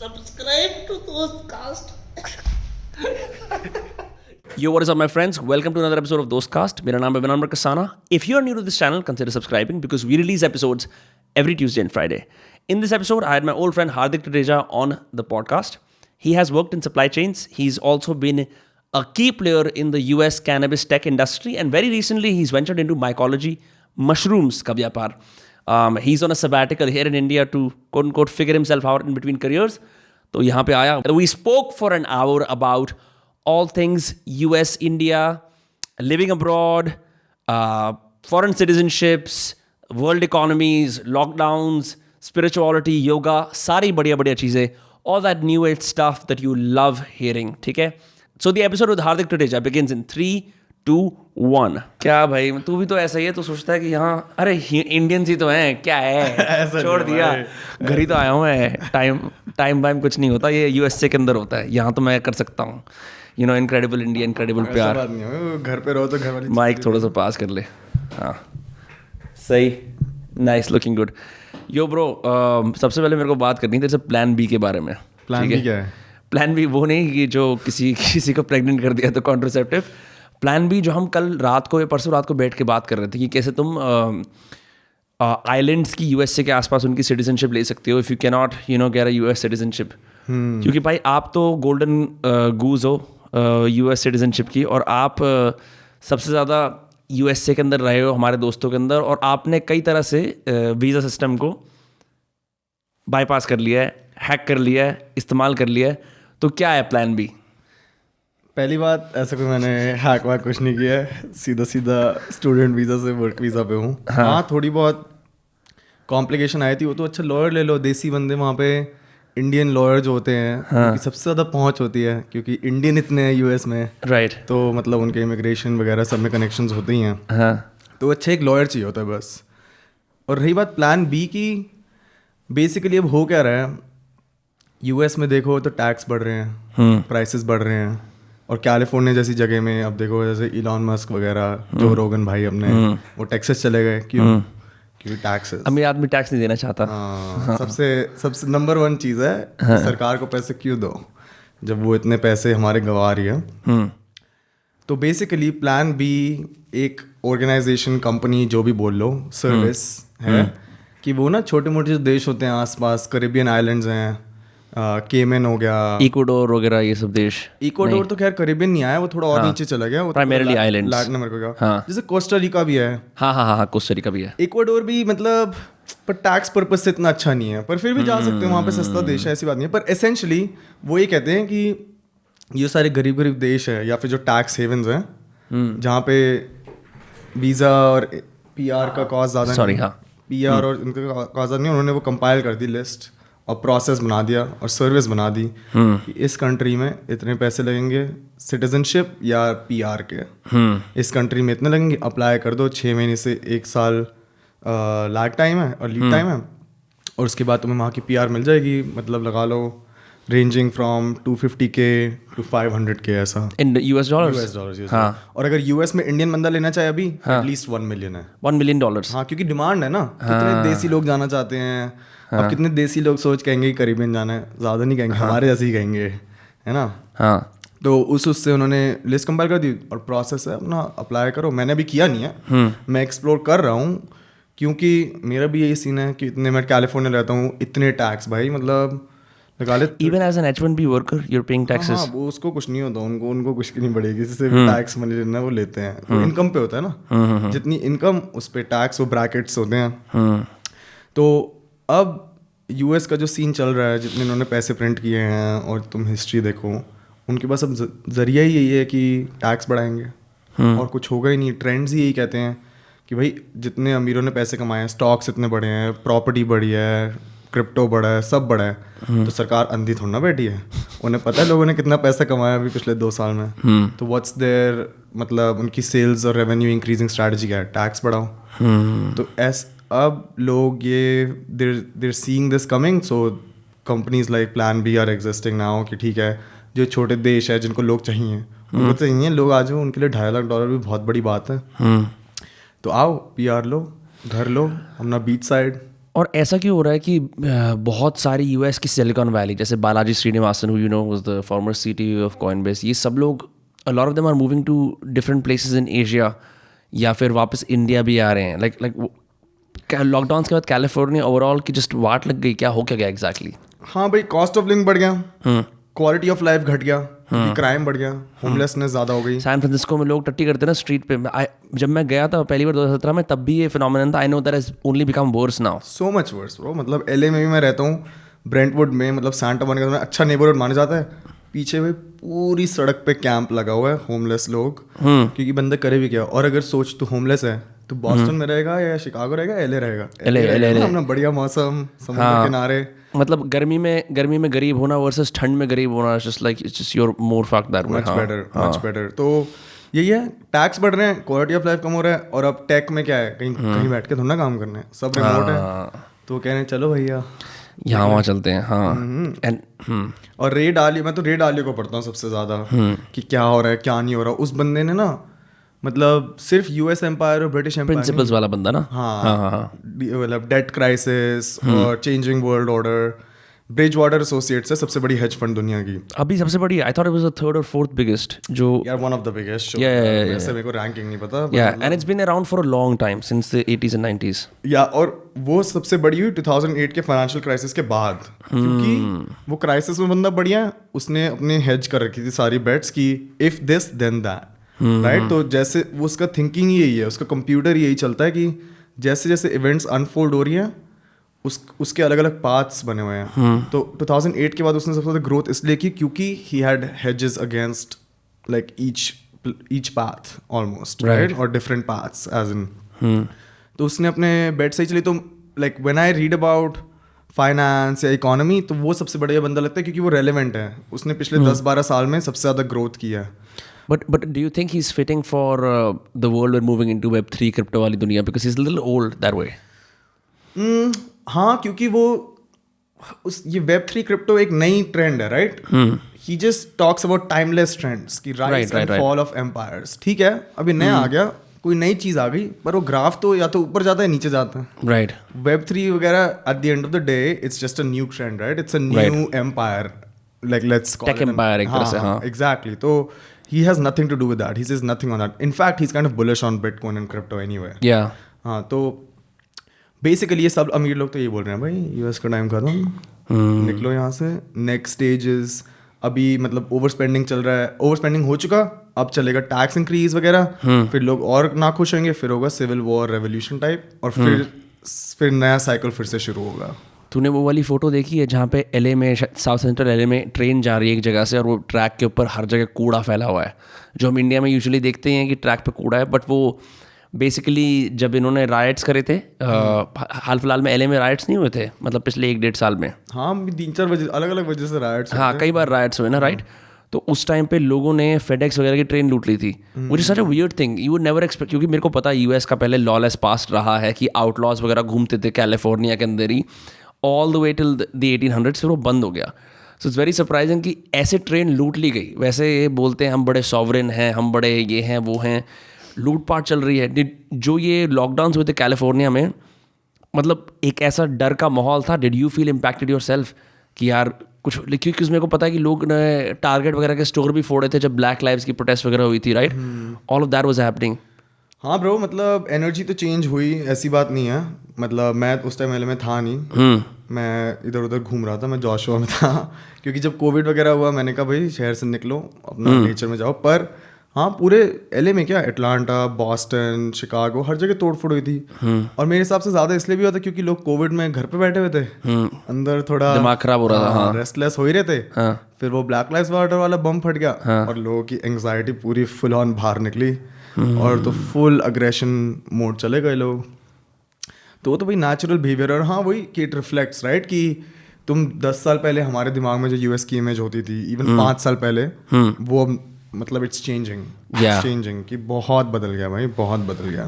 Subscribe to Dostcast. Yo, what is up, my friends? Welcome to another episode of Dostcast. मेरा नाम है विनम्र Kasana. If you are new to this channel, consider subscribing because we release episodes every Tuesday and Friday. In this episode, I had my old friend Hardik Tadeja on the podcast. He has worked in supply chains. He's also been a key player in the US cannabis tech industry, and very recently, he's ventured into mycology, mushrooms ka vyapar. He's on a sabbatical here in India to quote-unquote figure himself out in between careers. तो यहाँ पे आया. We spoke for an hour about all things US, India, living abroad, foreign citizenships, world economies, lockdowns, spirituality, yoga, सारी बढ़िया बढ़िया चीज़ें, all that new age stuff that you love hearing, ठीक है? So the episode with Hardik Tadeja begins in 3, 2, 1. क्या भाई, तू भी तो ऐसा ही है, तो सोचता है कि यहाँ अरे इंडियंस ही तो हैं, क्या है, छोड़ दिया, घर ही तो आया हूँ मैं, टाइम कुछ नहीं होता, ये यूएसए के अंदर होता है, यहाँ तो मैं कर सकता हूँ. You know, incredible India, incredible प्यार. बात नहीं है, घर पे रहो तो घर वाली माइक थोड़ा सा पास कर ले. हाँ सही, नाइस, लुकिंग गुड. यो ब्रो, सबसे पहले मेरे को बात करनी है तेरे से प्लान बी के बारे में. प्लान बी क्या है? प्लान बी वो नहीं कि जो किसी को प्रेग्नेंट कर दिया तो कॉन्ट्रासेप्टिव. प्लान बी जो हम कल रात को या परसों रात को बैठ के बात कर रहे थे कि कैसे तुम आइलैंड्स की यूएसए के आसपास उनकी सिटीजनशिप ले सकते हो if you can not get a US citizenship. क्योंकि भाई आप तो गोल्डन गूज हो यूएस सिटीजनशिप की, और आप सबसे ज़्यादा यूएसए के अंदर रहे हो हमारे दोस्तों के अंदर, और आपने कई तरह से वीज़ा सिस्टम को बाईपास कर लिया है, हैक कर लिया है, इस्तेमाल कर लिया है. तो क्या है प्लान बी? पहली बात, ऐसा कोई मैंने हैक वैक कुछ नहीं किया है, सीधा स्टूडेंट वीज़ा से वर्क वीज़ा पे हूँ. हाँ, थोड़ी बहुत कॉम्प्लिकेशन आई थी, वो तो अच्छा लॉयर ले लो, देसी बंदे वहाँ पे इंडियन लॉयर जो होते हैं, उनकी सबसे ज़्यादा पहुँच होती है क्योंकि इंडियन इतने हैं यूएस में. राइट. तो मतलब उनके इमिग्रेशन वगैरह सब में कनेक्शंस होते ही हैं. हाँ. तो अच्छा एक लॉयर चाहिए होता है बस. और रही बात प्लान बी की, बेसिकली अब हो क्या रहा है, यूएस में देखो तो टैक्स बढ़ रहे हैं, प्राइसेस बढ़ रहे हैं, और कैलिफोर्निया जैसी जगह में अब देखो जैसे इलॉन मस्क वगैरह, जो रोगन भाई अपने, वो टेक्सास चले गए. क्यों? क्योंकि टैक्सेस. अमीर आदमी टैक्स नहीं देना चाहता. हाँ. सबसे नंबर 1 चीज़ है, सरकार को पैसे क्यों दो जब वो इतने पैसे हमारे गंवा रही है. तो बेसिकली प्लान बी एक ऑर्गेनाइजेशन, कंपनी, जो भी बोल लो, सर्विस है कि वो ना छोटे मोटे जो देश होते हैं आसपास, करेबियन आइलैंड्स हैं, केमन हो गया, इक्वाडोर वगैरह, ये सब देश. इक्वाडोर तो खैर करेबियन नहीं आया, वो थोड़ा और नीचे चला गया, वो प्राइमरीली आइलैंड्स, लैटिन अमेरिका का. हाँ. जैसे कोस्टा रिका भी है. हाँ, कोस्टा रिका भी है. इक्वाडोर भी मतलब पर टैक्स पर्पज से इतना अच्छा नहीं है, पर फिर भी जा सकते हैं वहाँ पे, सस्ता देश है, ऐसी बात नहीं है. पर एसेंशली वो ये कहते हैं कि ये सारे गरीब देश है या फिर जो टैक्स हेवन्स हैं, जहाँ पे वीज़ा और पीआर का कॉस्ट ज़्यादा नहीं, हाँ. पीआर और इनका कॉस्ट ज़्यादा नहीं, उन्होंने वो कंपाइल कर दी लिस्ट और प्रोसेस बना दिया और सर्विस बना दी कि इस कंट्री में इतने पैसे लगेंगे सिटीजनशिप या पीआर के, इस कंट्री में इतने लगेंगे, अप्लाई कर दो, 6 महीने से 1 साल लैग टाइम है और लीड टाइम है, और उसके बाद तुम्हें वहाँ की पीआर मिल जाएगी. मतलब लगा लो ranging from 250K to 500K ऐसा in US dollars. US dollars. हाँ. और अगर यूएस में इंडियन बंदा लेना चाहे अभी, एटलीस्ट $1 million है. $1 million. हाँ, क्योंकि डिमांड है ना. कितने देसी लोग जाना चाहते हैं. अब कितने देसी लोग सोच कहेंगे कि करीबन जाना है, ज़्यादा नहीं कहेंगे, हमारे जैसे ही कहेंगे, है ना. हाँ. तो उससे उन्होंने लिस्ट कंपाइल कर दी और प्रोसेस है अपना, अप्लाई करो. मैंने अभी किया नहीं है, मैं एक्सप्लोर कर रहा हूँ, क्योंकि मेरा भी यही सीन है कि इतने, मैं कैलिफोर्निया रहता हूँ, इतने टैक्स भाई, मतलब लगा ले. Even as an H1B worker, you're paying taxes. हाँ, वो उसको कुछ नहीं होता, उनको कुछ नहीं पड़ेगी, जिससे टैक्स मनी लेना वो लेते हैं. वो इनकम पे होता है ना, जितनी इनकम उस पर टैक्स, वो ब्रैकेट्स होते हैं. तो अब यूएस का जो सीन चल रहा है, जितने उन्होंने पैसे प्रिंट किए हैं, और तुम हिस्ट्री देखो, उनके पास अब जरिया ही यही है कि टैक्स बढ़ाएंगे, और कुछ होगा ही नहीं. ट्रेंड्स ही यही कहते हैं कि भाई जितने अमीरों ने पैसे कमाए हैं, स्टॉक्स इतने बढ़े हैं, प्रॉपर्टी बढ़ी है, क्रिप्टो बढ़ा है, सब बढ़ा है, तो सरकार अंधी थोड़ा ना बैठी है, उन्हें पता है लोगों ने कितना पैसा कमाया अभी पिछले 2 साल में. तो व्हाट्स देयर, मतलब उनकी सेल्स और रेवेन्यू इंक्रीजिंग स्ट्रैटेजी क्या है, टैक्स बढ़ाओ. तो अब लोग ये there seeing this coming, so companies like plan B are existing now कि ठीक है, जो छोटे देश है जिनको लोग चाहिए, उनको चाहिए लोग, आ जाओ, उनके लिए $2.5 लाख भी बहुत बड़ी बात है. तो आओ, पीआर लो, घर लो अपना बीच साइड. और ऐसा क्यों हो रहा है कि बहुत सारी यूएस की सिलिकॉन वैली, जैसे Balaji Srinivasan who you know was the former CTO of Coinbase, ये सब लोग a lot of them are moving to different places in Asia या फिर वापस इंडिया भी आ रहे हैं. लाइक लॉकडाउन के बाद कैलिफोर्निया ओवरऑल की जस्ट वाट लग गई, क्या हो क्या गया एग्जैक्टली? हाँ भाई, कॉस्ट ऑफ लिविंग बढ़ गया, क्वालिटी ऑफ लाइफ घट गया, क्राइम बढ़ गया, होमलेसनेस ज़्यादा हो गई. सैन फ्रांसिस्को में लोग टट्टी करते हैं ना स्ट्रीट पे. जब मैं गया था पहली बार 2017 में, तब भी ये फिनोमेनन था. I know that has only become verse now. So much worse bro. मतलब LA में भी मैं रहता हूँ, ब्रेंटवुड में, मतलब सांता मोनिका में अच्छा नेबरहुड माना जाता है. पीछे में पूरी सड़क पे कैंप लगा हुआ है, होमलेस लोग. क्योंकि बंदा करे भी क्या. और अगर सोच तो होमलेस है तो बॉस्टन में रहेगा या शिकागो रहेगा, LA रहेगा. LA अपना बढ़िया मौसम, समुद्र किनारे. मतलब गर्मी में गरीब होना वर्सेस ठंड में गरीब होना, just like it's just your more fuck that way. Much better. तो यही है, टैक्स बढ़ रहे हैं, क्वालिटी ऑफ लाइफ कम हो रहा है. और अब टेक में क्या है, कहीं बैठ के थोड़ा ना काम करना है, सब रिमोट है. तो कह रहे हैं चलो भैया यहाँ वहाँ चलते हैं. हाँ. और रे डालियो, मैं तो रे डालियो को पढ़ता हूँ सबसे ज़्यादा कि क्या हो रहा है क्या नहीं हो रहा. उस बंदे ने ना, मतलब सिर्फ US एम्पायर और ब्रिटिश एम्पायर, प्रिंसिपल्स वाला बंदा ना. हाँ, मतलब डेट क्राइसिस और changing world order. Bridge water associates है सबसे बड़ी हेज फंड दुनिया की. अभी सबसे बड़ी, I thought it was the third और फोर्थ बिगेस्ट. जो यार वन ऑफ द बिगेस्ट. वैसे मेरे को रैंकिंग नहीं पता. And it's been around for a long time, since the 80s and 90s. या और वो सबसे बड़ी हुई 2008 के फाइनेंशियल क्राइसिस के बाद. क्योंकि वो क्राइसिस में बंदा बढ़िया है, उसने अपने हेज कर रखी थी सारी बेट्स की, if this then that, right. तो जैसे वो उसका थिंकिंग यही है, उसका कंप्यूटर यही चलता है कि जैसे जैसे इवेंट्स अनफोल्ड हो रही हैं उसके अलग अलग पाथ्स बने हुए हैं. तो 2008 के बाद उसने सबसे ज़्यादा ग्रोथ इसलिए की क्योंकि he had hedges against like each path almost, right, और डिफरेंट पाथ्स एज इन. तो उसने अपने बेट सही चली. तो like when I read about finance या इकोनॉमी, तो वो सबसे बढ़िया बंदा लगता है क्योंकि वो रेलेवेंट है. उसने पिछले 10-12 साल में सबसे ज़्यादा ग्रोथ किया है. But do you think he's fitting for the world we're moving into, Web3 crypto वाली दुनिया, because he's a little old that way? हाँ, क्योंकि वो ये Web3 क्रिप्टो एक नई ट्रेंड है, right. He just talks about timeless trends की rise and fall of empires. ठीक है, अभी नया आ गया, कोई नई चीज आ गई, पर वो ग्राफ तो या तो ऊपर जाता है नीचे जाता है, राइट. Web3 वगैरह at the end of the day it's just a new trend, right. It's a new empire, like let's call tech empire एक तरह से. हाँ, एग्जैक्टली. तो he has nothing to do with that. He says nothing on that. In fact, he's kind of bullish on Bitcoin and crypto anyway. Yeah. हाँ, तो basically ये सब अमीर लोग तो ये बोल रहे हैं भाई US का टाइम खत्म, निकलो यहाँ से. नेक्स्ट स्टेज इज, अभी मतलब ओवर स्पेंडिंग चल रहा है, ओवर स्पेंडिंग हो चुका, अब चलेगा टैक्स इंक्रीज वगैरह, फिर लोग और ना खुश होंगे, फिर होगा सिविल वॉर, रेवोल्यूशन टाइप, और फिर नया साइकिल फिर से शुरू होगा. तूने वो वाली फोटो देखी है जहाँ पे LA में, साउथ सेंट्रल LA में ट्रेन जा रही है एक जगह से, और वो ट्रैक के ऊपर हर जगह कूड़ा फैला हुआ है, जो हम इंडिया में यूजुअली देखते हैं कि ट्रैक पे कूड़ा है. बट वो बेसिकली जब इन्होंने राइट्स करे थे, हाल फिलहाल में LA में राइट्स नहीं हुए थे, मतलब पिछले 1-1.5 साल में. हाँ, 3-4 वजह, अलग अलग वजह से राइट्स. हाँ, कई बार राइट्स हुए ना, राइट. तो उस टाइम पे लोगों ने FedEx वगैरह की ट्रेन लूट ली थी, which is such a weird thing. You would never expect, क्योंकि मेरे को पता है US का पहले लॉलेस पास्ट रहा है कि आउटलॉज वगैरह घूमते थे कैलिफोर्निया के अंदर ही all the way till the 1800s, फिर वो बंद हो गया. सो इट्स वेरी सरप्राइजिंग कि ऐसे ट्रेन लूट ली गई. वैसे ये बोलते हैं हम बड़े सॉवरेन हैं, हम बड़े ये हैं वो हैं, लूटपाट चल रही है. जो ये लॉकडाउन हुए थे कैलिफोर्निया में, मतलब एक ऐसा डर का माहौल था. Did you feel impacted your self कि यार कुछ, क्योंकि मेरे को पता है कि लोग ने टारगेट वगैरह के स्टोर भी फोड़े थे जब ब्लैक लाइव्स की प्रोटेस्ट वगैरह हुई थी, right. All of that was happening. हाँ ब्रो, मतलब एनर्जी तो चेंज हुई, ऐसी बात नहीं है. मतलब मैं उस टाइम LA में था नहीं, मैं इधर उधर घूम रहा था, मैं जोशुआ में था. क्योंकि जब कोविड वगैरह हुआ, मैंने कहा भाई शहर से निकलो, अपना नेचर में जाओ. पर हाँ, पूरे LA में क्या, अटलांटा, बॉस्टन, शिकागो, हर जगह तोड़फोड़ हुई थी. और मेरे हिसाब से ज़्यादा इसलिए भी हुआ था क्योंकि लोग कोविड में घर पे बैठे हुए थे, अंदर थोड़ा दिमाग खराब हो रहा था, रेस्टलेस हो ही रहे थे. फिर वो ब्लैक लाइव्स मैटर वाला बम फट गया, और लोगों की एंग्जाइटी पूरी फुल ऑन बाहर निकली, और तो फुल अग्रेशन मोड चले गए लोग. तो वो तो भाई नेचुरल बिहेवियर. और हाँ, वही कि इट रिफ्लेक्ट्स, राइट, कि तुम 10 साल पहले हमारे दिमाग में जो US की इमेज होती थी, इवन 5 साल पहले, वो मतलब इट्स चेंजिंग Yeah. चेंजिंग कि बहुत बदल गया भाई, बहुत बदल गया.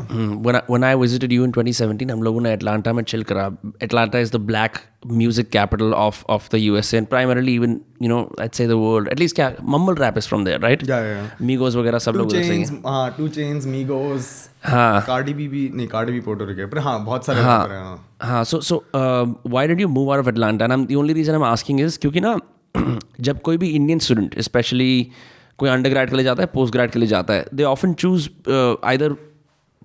When I visited you in 2017, हम लोगों ने अटलांटा में चिल करा. Atlanta is the black music capital of the USA and primarily even, you know, I'd say the world. At least क्या mumble rap is from there, right? Yeah. Migos वगैरह सब लोग उधर से ही हैं. हाँ, 2 Chainz, Migos, हाँ. Cardi B भी नहीं, Cardi B पोर्टो रिको है, पर हाँ बहुत सारे rapper हैं. हाँ. हाँ, so why did you move out of Atlanta? And the only reason I'm asking is क्योंकि ना जब कोई भी इंडियन स्टूडेंट स्पेशली कोई अंडर ग्रेड के लिए जाता है, पोस्ट ग्रेड के लिए जाता है, they often choose either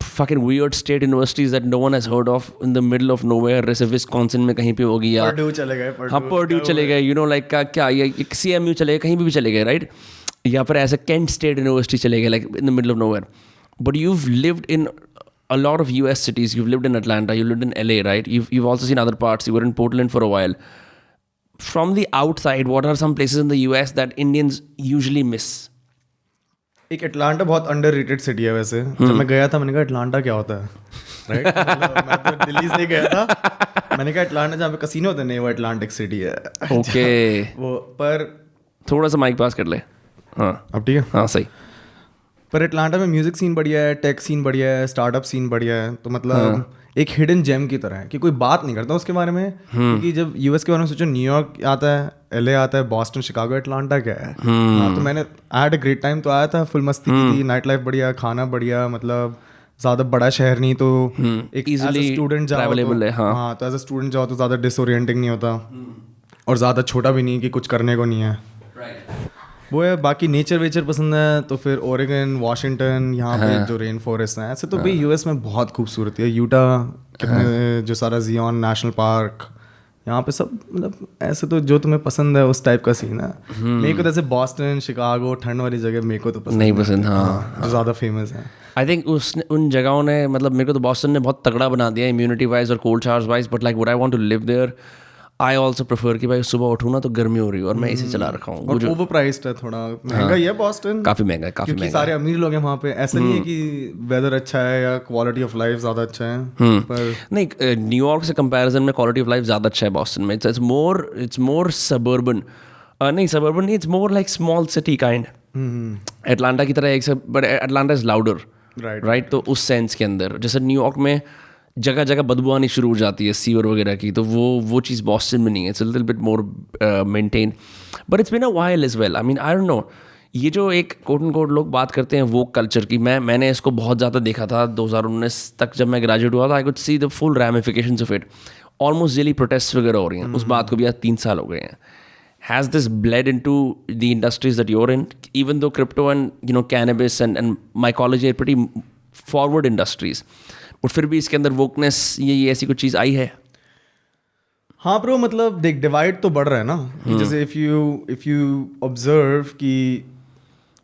fucking weird state universities that no one has heard of in the middle of nowhere. जैसे विस्कॉन्सिन में कहीं पे होगी या Purdue चले गए, हाँ पर्ड्यू चले गए, यू नो लाइक क्या या CMU चले गए, कहीं भी चले गए, राइट? या फिर ऐसे कैंट स्टेट यूनिवर्सिटी चले गए, like in the middle of nowhere. But you've lived in a lot of US cities. You've lived in Atlanta, you lived in LA, right? You've also seen other parts. You were in Portland for a while. From the outside, what are some places in the US that Indians usually miss? एक Atlanta बहुत underrated city है वैसे. जब मैं गया था मैंने कहा अटलांटा क्या होता है, राइट? मतलब मैं तो दिल्ली से गया था, मैंने कहा अटलांटा जहाँ पे कसिनो होते हैं, नहीं वो अटलांटिक सिटी है. ओके. वो पर थोड़ा सा माइक पास कर ले. हाँ अब ठीक है. हाँ सही. पर अटलांटा में म्यूजिक सीन बढ़िया है, टेक सीन बढ़िया है, स्टार्टअप सीन बढ़िया है. तो मतलब एक हिडन जेम की तरह है कि कोई बात नहीं करता उसके बारे में. क्योंकि जब यूएस के बारे में सोचो, न्यूयॉर्क आता है, LA आता है, बॉस्टन, शिकागो, अटलांटा क्या है. हाँ, तो मैंने हैड अ ग्रेट टाइम. तो आया था, फुल मस्ती की थी, नाइट लाइफ बढ़िया, खाना बढ़िया, मतलब ज़्यादा बड़ा शहर नहीं, तो एक easily स्टूडेंट जाओ travelable है. हाँ, तो एज अ स्टूडेंट जाओ तो ज़्यादा डिसओरिएंटिंग नहीं होता और ज़्यादा छोटा भी नहीं कि कुछ करने को नहीं है. वो है. बाकी नेचर वेचर पसंद है तो फिर ओरेगन, वॉशिंगटन, यहाँ पे जो रेन फॉरेस्ट हैं, ऐसे तो भाई यूएस में बहुत खूबसूरती है. यूटा, कितने जो सारा जियोन नेशनल पार्क, यहाँ पे सब मतलब ऐसे तो जो तुम्हें पसंद है उस टाइप का सीन है. मेरे को तो ऐसे बॉस्टन, शिकागो, ठंड वाली जगह मेरे को तो पसंद नहीं पसंद. हाँ, जो ज़्यादा फेमस है. आई थिंक उन जगहों ने, मतलब मेरे को तो बॉस्टन ने बहुत तगड़ा बना दिया इम्यूनिटी वाइज और cold showers wise. But like would I want to live there, I also prefer कि भाई सुबह उठूँ ना तो गर्मी हो रही है और मैं इसे चला रखा हूँ. और ओवर प्राइस्ड है, थोड़ा महंगा ही है बॉस्टन. काफ़ी महंगा है, काफ़ी क्योंकि महंगा. सारे अमीर लोग हैं वहाँ पे. ऐसा नहीं है कि वेदर अच्छा है या क्वालिटी ऑफ लाइफ ज़्यादा अच्छा है. पर नहीं, न्यूयॉर्क से कंपैरिजन में क्वालिटी ऑफ लाइफ ज़्यादा अच्छा है बॉस्टन में. It's more suburban. नहीं सबर्बन नहीं, it's more like small city kind. Atlanta की तरह एक से, but Atlanta is louder, right? तो उस सेंस के अंदर जैसे न्यूयॉर्क में जगह जगह बदबू आनी शुरू हो जाती है सीवर वगैरह की, तो वो चीज़ बॉस्टन में नहीं है. It's a little bit more maintain. But it's been a while as well. I mean I don't know, ये जो एक कोट एंड कोट लोग बात करते हैं वोक कल्चर की, मैंने इसको बहुत ज़्यादा देखा था 2019 तक जब मैं ग्रेजुएट हुआ था. I could see the full ramifications of it. Almost daily protest वगैरह हो रही हैं. उस बात को भी आज 3 साल हो गए हैं. Has this bled into the industries that you're in? Even though crypto and cannabis and mycology are pretty forward industries, but फिर भी इसके अंदर wokeness ये ऐसी कुछ चीज़ आई है. हाँ ब्रो, मतलब देख डिवाइड तो बढ़ रहा है ना. कि जैसे इफ यू ऑब्जर्व कि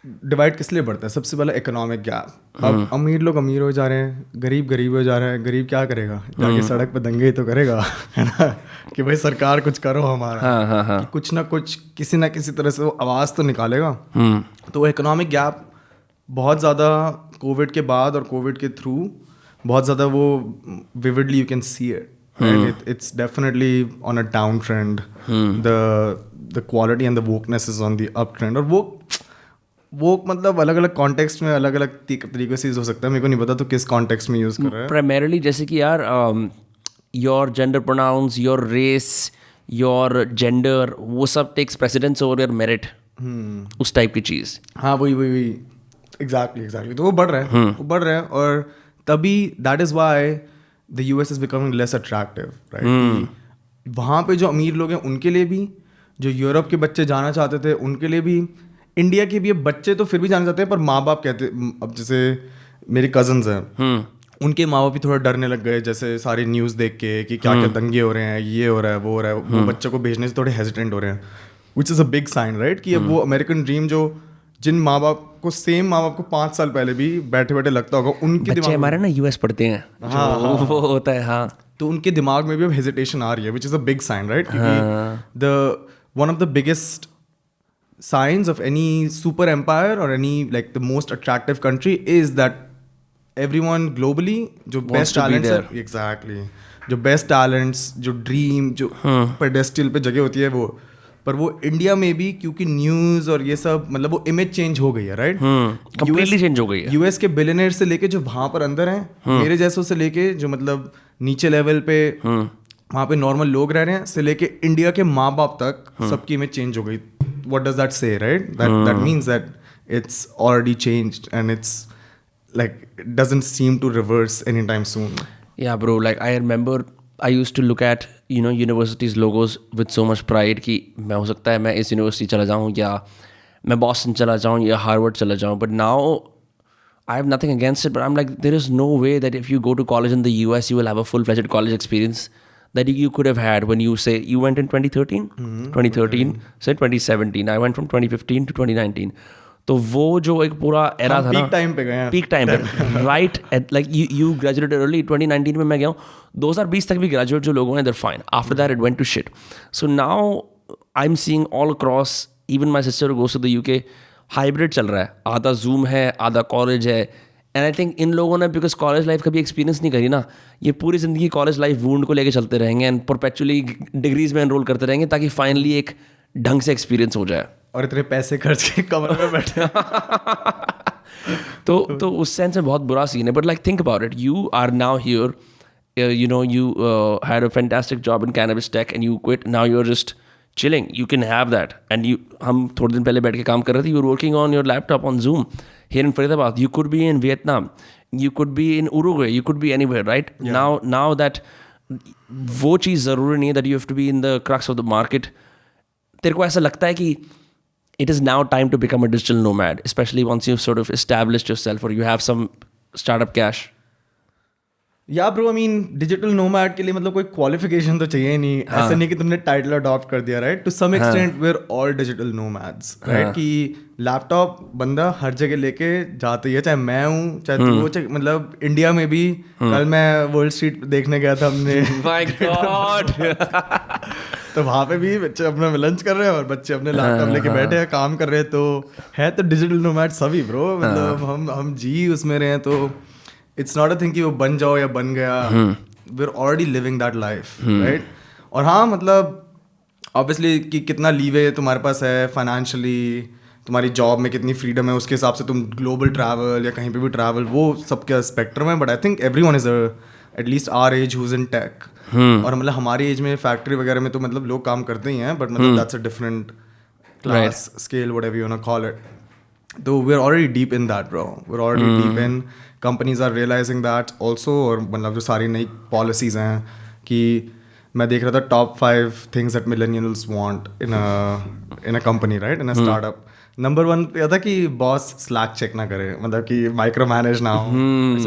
डिवाइड किस लिए बढ़ता है. सबसे पहले इकोनॉमिक गैप. अब अमीर लोग अमीर हो जा रहे हैं, गरीब हो जा रहे हैं. गरीब क्या करेगा, जाके सड़क पे दंगे ही तो करेगा, है ना, कि भाई सरकार कुछ करो हमारा. हाँ. कुछ ना कुछ किसी ना किसी तरह से वो आवाज़ तो निकालेगा. तो इकोनॉमिक गैप बहुत ज़्यादा कोविड के बाद और कोविड के थ्रू बहुत ज़्यादा वो vividly you can see it. It's definitely on a downtrend. The quality and the wokeness is on the uptrend. और वो मतलब अलग अलग कॉन्टेक्स्ट में अलग अलग तरीके से यूज हो सकता है. मेरे को नहीं पता तो किस कॉन्टेक्स्ट में यूज कर रहा है. Primarily जैसे कि यार your gender pronouns, your race, your gender, वो सब takes precedence over your merit. उस टाइप की चीज़. हाँ वही एग्जैक्टली. तो वो बढ़ रहा है और तभी that is why the US is becoming less attractive, right? वहाँ पे जो अमीर लोग हैं उनके लिए भी, जो यूरोप के बच्चे जाना चाहते थे उनके लिए भी, इंडिया के भी बच्चे तो फिर भी जाना चाहते हैं, पर माँ बाप कहते. अब जैसे मेरे कजन्स हैं, उनके माँ बाप भी थोड़ा डरने लग गए जैसे सारी न्यूज़ देख के कि क्या क्या दंगे हो रहे हैं, ये हो रहा है, वो हो रहा है. वो बच्चों को भेजने से थोड़े हेजिटेंट हो रहे हैं, which is a big sign, right? कि अब वो अमेरिकन ड्रीम जो जिन माँ बाप को, सेम माँ बाप को 5 साल पहले भी बैठे बैठे लगता होगा, उनके बच्चे हमारे ना US पढ़ते हैं. हाँ. वो होता है. हाँ. तो उनके दिमाग में भी अब हेजिटेशन आ रही है, which is a big sign, right? क्योंकि the one of the biggest signs of any super empire or any like the most attractive country is that everyone globally जो best talents है, exactly, जो best talents, जो dream, जो pedestal पे जगह होती है, पर वो इंडिया में भी क्योंकि न्यूज़ और ये सब मतलब वो इमेज चेंज हो गई है, राइट? कंप्लीटली चेंज हो गई है। यूएस के बिलियनर से लेके जो वहाँ पर अंदर हैं, मेरे जैसों से लेके जो मतलब नीचे लेवल पे वहाँ पे नॉर्मल लोग रह रहे हैं से लेके इंडिया के माँ बाप तक सबकी इमेज चेंज हो गई. व्हाट डज दैट से, right? That means that it's already changed and it's like it doesn't seem to reverse anytime soon. Yeah, bro, like I remember I used to look at universities logos with so much pride कि मैं हो सकता है मैं इस university चला जाऊँ या मैं बॉस्टन चला जाऊँ या हार्वर्ड चला जाऊँ. But now I have nothing against it, but I'm like, there is no way that if you go to college in the US you will have a full-fledged college experience that you could have had when you say you went in 2013 2013 say 2017. I went from 2015 to 2019. तो वो जो एक पूरा era था ना, peak time पे गए हैं. पीक टाइम पे, right? Like you graduated early. 2019 में मैं गया हूँ. 2020 तक भी ग्रेजुएट जो लोग हैं they're fine. After that it went to shit. So now I am seeing all across, even my sister goes to the UK, hybrid चल रहा है. आधा जूम है, आधा कॉलेज है. एंड आई थिंक इन लोगों ने बिकॉज कॉलेज लाइफ कभी एक्सपीरियंस नहीं करी ना, ये पूरी ज़िंदगी कॉलेज लाइफ वूंड को लेके चलते रहेंगे एंड परपेचुअली डिग्रीज में एनरोल करते रहेंगे ताकि फाइनली एक ढंग से एक्सपीरियंस हो जाए. और इतने पैसे खर्च के कमरे में बैठे. तो उस सेंस में बहुत बुरा सीन है. But like think about it, you are now here, you had a fantastic job in cannabis tech and you quit. Now you're just chilling. You can have that. And हम थोड़े दिन पहले बैठ के काम कर रहे थे. You were working on your laptop on Zoom here in Faridabad. You could be in Vietnam. You could be in Uruguay. You could be anywhere, right? Yeah. Now that वो चीज़ ज़रूरी नहीं है that you have to be in the crux of the market. तेरे को ऐसा लगता है कि it is now time to become a digital nomad, especially once you've sort of established yourself or you have some startup cash? या bro, I mean digital nomad के लिए मतलब कोई क्वालिफिकेशन तो चाहिए ही नहीं. ऐसा नहीं कि तुमने टाइटल अडॉप्ट कर दिया, right? To some extent we are all digital nomads, right? कि लैपटॉप बंदा हर जगह लेके जाता ही है, चाहे मैं हूँ चाहे तू हो, चाहे मतलब इंडिया में भी कल मैं वर्ल्ड स्ट्रीट देखने गया था हमने. My God! तो वहाँ पे भी बच्चे अपना लंच कर रहे हैं और बच्चे अपने लैपटॉप लेके बैठे हैं, काम कर रहे हैं. तो है तो डिजिटल नोमैड सभी ब्रो. मतलब हम जी उसमें रहे हैं. तो इट्स नॉट अ थिंग कि वो बन जाओ या बन गया. We are already living that life, right? और हाँ, मतलब ऑब्वियसली कि कितना लीवे तुम्हारे पास है फाइनेंशियली, तुम्हारी जॉब में कितनी फ्रीडम है, उसके हिसाब से तुम ग्लोबल ट्रैवल या कहीं पे भी ट्रैवल, वो सबका स्पेक्ट्रम है. But I think everyone is at least our age who is in tech. और मतलब हमारी एज में फैक्ट्री वगैरह में तो मतलब लोग काम करते ही हैं, बट मतलब that's a different class scale, whatever you want to call it. तो we are already deep in that bro. We are already deep in. Companies are realizing that also. और मतलब जो सारी नई पॉलिसीज हैं कि मैं देख रहा था top 5 things that millennials want in a company, right? In a startup. Number 1 पे था कि बॉस स्लैक चेक ना करे, मतलब कि माइक्रो मैनेज ना हो.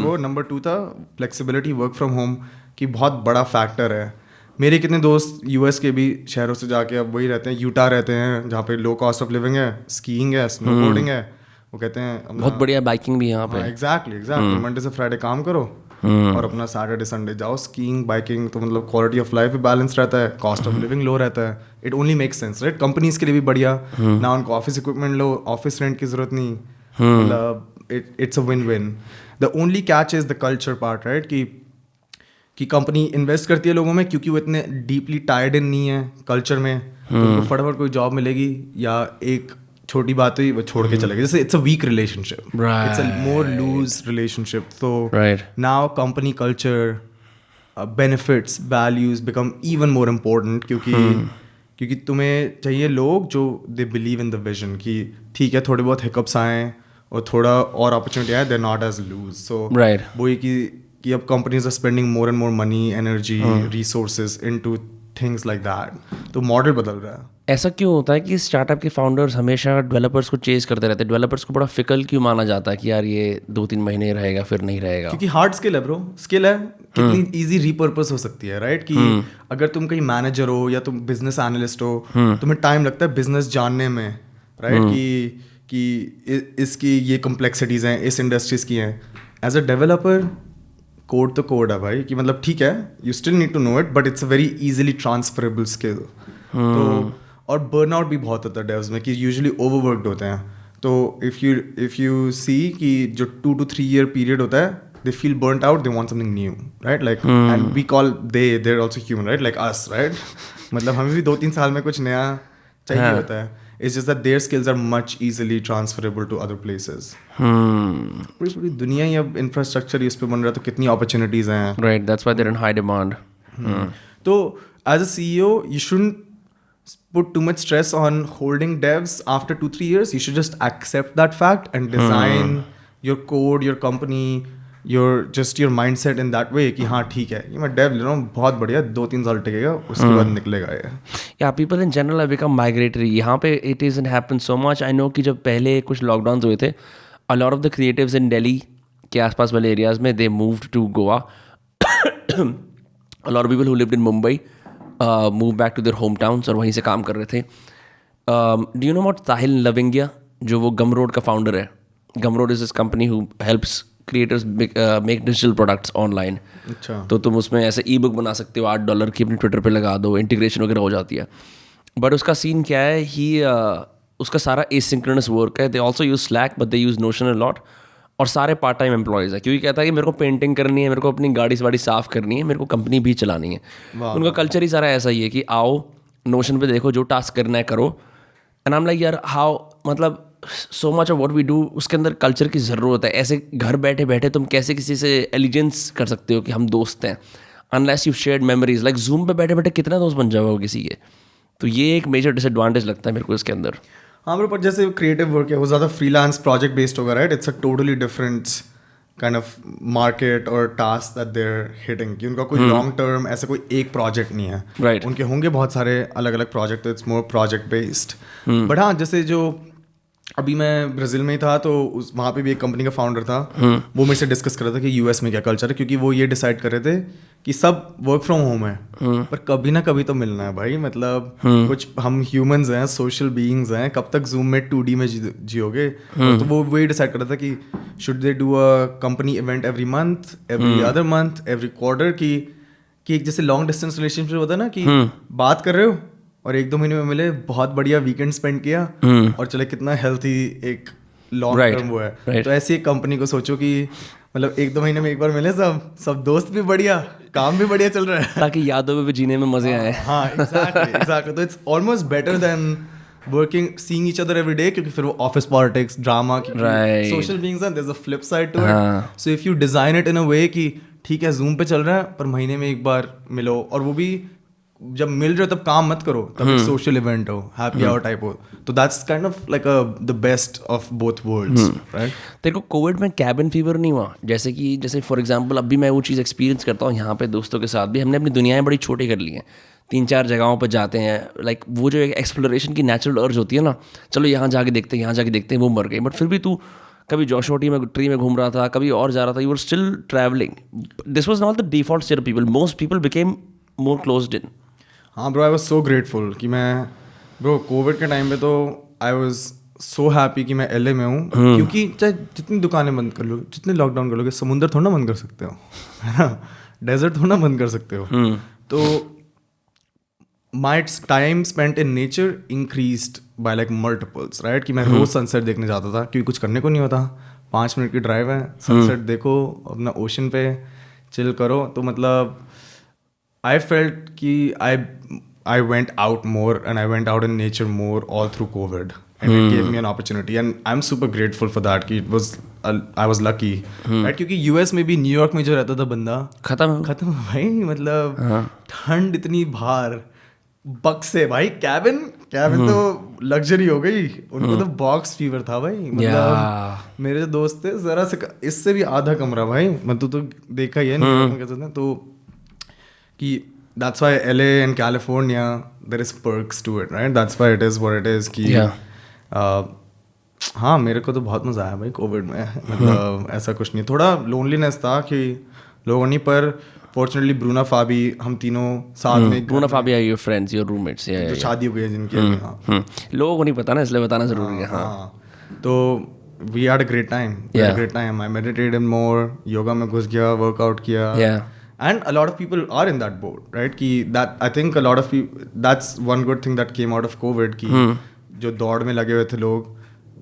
वो नंबर 2 था फ्लेक्सिबिलिटी, वर्क फ्रॉम होम, की बहुत बड़ा फैक्टर है. मेरे कितने दोस्त यूएस के भी शहरों से जाके अब वही रहते हैं, यूटा रहते हैं, जहाँ पे लो कॉस्ट ऑफ लिविंग है, स्कीइंग है, स्नोबोर्डिंग है. वो कहते हैं बहुत बढ़िया बाइकिंग भी यहाँ पे. एग्जैक्टली. मंडे से फ्राइडे काम करो और अपना सैटरडे संडे जाओ स्कीइंग, बाइकिंग. तो मतलब क्वालिटी ऑफ लाइफ भी बैलेंस रहता है, कॉस्ट ऑफ लिविंग लो रहता है. It only makes sense, right? Companies के लिए भी बढ़िया. ना उनको ऑफिस इक्विपमेंट लो, ऑफिस रेंट की जरूरत नहीं. मतलब it's a win win. The only catch is the culture part, right? कि कंपनी इन्वेस्ट करती है लोगों में क्योंकि वो इतने डीपली टाइड इन नहीं है कल्चर में. तो उनको फटाफट कोई जॉब मिलेगी या एक छोटी बात हुई वो छोड़ के चलेगा. जैसे it's a weak relationship, it's a more loose relationship. तो now company culture, benefits, values become even more important. क्योंकि तुम्हें चाहिए लोग जो they believe in the vision कि ठीक है थोड़े बहुत हिकअप्स आए और थोड़ा और अपॉर्चुनिटी आए, they are not as loose. So वही कि अब companies are spending more and more money, energy, resources into things like that. तो मॉडल बदल रहा है. ऐसा क्यों होता है कि स्टार्टअप के फाउंडर्स हमेशा डेवलपर्स को चेज करते रहते हैं? डेवलपर्स को बड़ा फिकल क्यों माना जाता है कि यार ये 2-3 महीने रहेगा फिर नहीं रहेगा? क्योंकि हार्ड स्किल है ब्रो. स्किल है कितनी इजी रीपर्पस हो सकती है, राइट? कि अगर तुम कहीं मैनेजर हो या तुम बिजनेस एनालिस्ट हो, तुम्हें टाइम लगता है बिजनेस जानने में, राइट? कि इसकी ये कॉम्प्लेक्सिटीज हैं, इस इंडस्ट्रीज की हैं. एज अ डेवलपर कोड तो कोड है भाई, कि मतलब ठीक है you still need to know it, but it's a very easily transferable skill. तो और बर्नआउट भी बहुत होता है डेव्स में कि यूजुअली ओवरवर्कड होते हैं. तो इफ़ यू सी कि जो 2 to 3 year पीरियड होता है, they feel burned out, they want something new, right? Like and we call they are also human, right? Like us, right? मतलब हमें भी 2-3 साल में कुछ नया चाहिए होता है. It's just that their skills are much easily transferable to other places. पूरी दुनिया ही अब इंफ्रास्ट्रक्चर ही उस पे बन रहा है, तो कितनी अपॉर्चुनिटीज हैं. Right, that's why they're in high demand. तो as a CEO, you shouldn't put too much stress on holding devs after 2-3 years. You should just accept that fact and design your code, your company, your mindset in that way कि हाँ ठीक है, ये मैं dev ले रहा हूँ, बहुत बढ़िया, 2-3 साल टिकेगा, उसके बाद निकलेगा ये. Yeah, people in general have become migratory. यहाँ पे it isn't happened so much. I know कि जब पहले कुछ लॉकडाउन हुए थे, a lot of the creatives in Delhi के आसपास वाले एरियाज में they moved to Goa. A lot of people who lived in Mumbai moved back to their hometowns और वहीं से काम कर रहे थे. Do you know about Sahil Lavingia, जो वो Gumroad का founder है? Gumroad is this company who helps creators make digital products online. अच्छा. तो तुम उसमें ऐसे ई बुक बना सकते हो $8 की, अपनी ट्विटर पे लगा दो, इंटीग्रेशन वगैरह हो जाती है. बट उसका सीन क्या है, ही उसका सारा एसिंक्रोनस वर्क है. They also use slack but they use notion a lot. और सारे पार्ट टाइम एम्प्लॉयज़ है, क्योंकि कहता है कि मेरे को पेंटिंग करनी है, मेरे को अपनी गाड़ी वाड़ी साफ़ करनी है, मेरे को कंपनी भी चलानी है. उनका कल्चर ही सारा ऐसा ही है कि आओ नोशन पे देखो, जो टास्क करना है करो. एंड आई एम लाइक यार हाउ, मतलब so much of what we do उसके अंदर कल्चर की ज़रूरत है. ऐसे घर बैठे बैठे तुम कैसे किसी से एलिजेंस कर सकते हो कि हम दोस्त हैं, unless you shared memories. Like zoom पे बैठे बैठे कितना दोस्त बन जाओगे किसी के. तो ये एक मेजर डिसएडवांटेज लगता है मेरे को इसके अंदर. हाँ ब्रो, पर जैसे क्रिएटिव वर्क है वो ज़्यादा फ्रीलांस प्रोजेक्ट बेस्ड होगा, right? It's a totally different kind of market और टास्क दैट देयर हिटिंग, कि उनका कोई लॉन्ग टर्म ऐसा कोई एक प्रोजेक्ट नहीं है. Right. उनके होंगे बहुत सारे अलग अलग project, it's more project based. But हाँ, जैसे जो अभी मैं ब्राज़ील में ही था, तो वहाँ पे भी एक कंपनी का फाउंडर था. वो मेरे से डिस्कस कर रहा था कि यूएस में क्या कल्चर है, क्योंकि वो ये डिसाइड कर रहे थे कि सब वर्क फ्रॉम होम है, पर कभी ना कभी तो मिलना है भाई. मतलब कुछ हम ह्यूमंस हैं, सोशल बीइंग्स हैं, कब तक जूम में 2D में जियोगे. तो वो वही डिसाइड कर रहा था कि should they do a company event every month, every other month, every quarter, कि एक जैसे लॉन्ग डिस्टेंस रिलेशनशिप होता है ना, कि बात कर रहे हो और 1-2 महीने में मिले, बहुत बढ़िया वीकेंड स्पेंड किया, और चले कितना हेल्थी एक लॉन्ग टर्म वो है. तो ऐसी एक कंपनी को सोचो कि मतलब 1-2 महीने में एक बार मिले, सब दोस्त भी बढ़िया, काम भी बढ़िया चल रहा है, ताकि यादों में भी जीने में मजे आए. हाँ एग्जैक्टली. तो it's almost better than working, seeing each other every day, क्योंकि फिर वो office politics, drama, social beings हैं, there is a flip side to it. So if you design it in a way कि ठीक है zoom पे चल रहा है, पर महीने में एक बार मिलो, और वो भी जब मिल रहे हो तब काम मत करो, तब एक सोशल इवेंट हो, हैप्पी आवर टाइप हो. तो that's kind of like the best of both worlds, right? तेरे को कोविड में कैबिन फीवर नहीं हुआ? जैसे फॉर एग्जांपल अभी मैं वो चीज़ एक्सपीरियंस करता हूँ यहाँ पे दोस्तों के साथ भी. हमने अपनी दुनियाएं बड़ी छोटी कर ली हैं, 3-4 जगहों पर जाते हैं. लाइक वो जो एक एक्सप्लोरेशन की नेचुरल अर्ज होती है ना, चलो यहाँ जाके देखते हैं, यहाँ जाके देखते हैं, वो मर गई. बट फिर भी तू कभी जोशुआ ट्री में घूम रहा था, कभी और जा रहा था, you were still travelling. This was not the default state of people. Most people became more closed in. हाँ bro, I was so grateful कि मैं, ब्रो कोविड के टाइम पे तो आई वॉज सो हैप्पी कि मैं LA में हूँ, क्योंकि चाहे जितनी दुकानें बंद कर लो, जितने लॉकडाउन कर लोगे, समुंदर थोड़ा ना बंद कर सकते हो, है ना? डेजर्ट थोड़ा ना बंद कर सकते हो. तो my time spent in nature increased by like multiples, right? कि मैं रोज सनसेट देखने जाता था, क्योंकि कुछ करने को नहीं होता. 5 मिनट की ड्राइव है, सनसेट देखो, अपना ओशन पे चिल करो. तो मतलब I felt कि I went out more and I went out in nature more all through COVID, and it gave me an opportunity, and I'm super grateful for that. कि it was I was lucky, right? क्योंकि US में भी, New York में जो रहता था बंदा, खत्म भाई. मतलब ठंड इतनी बाहर, बक्स है भाई, कैबिन तो लग्जरी हो गई. उनको तो बॉक्स फीवर था भाई. मतलब मेरे जो दोस्त थे, जरा से इससे भी आधा कमरा भाई. मतलब तो देखा ही है न्यूयॉर्क में कैसे था. तो कि that's why LA and California there is perks to it, right? That's why it is what it is. कि हाँ, मेरे को तो बहुत मज़ा आया भाई कोविड में. मतलब ऐसा कुछ नहीं, थोड़ा लोनलीनेस था कि लोगों नहीं, पर फॉर्चुनेटली ब्रूना फाबी, हम तीनों साथ में. Bruna Fabi are your friends, your roommates, जो शादी हो गई है जिनकी. लोगों को नहीं पता ना, इसलिए बताना ज़रूरी है. हाँ, तो we had a great time. I meditated more, yoga में घुस गया, वर्कआउट किया. And a lot of people are in that boat, right? That I think a lot of people, that's one good thing that came out of COVID. कि जो दौड़ में लगे हुए थे लोग,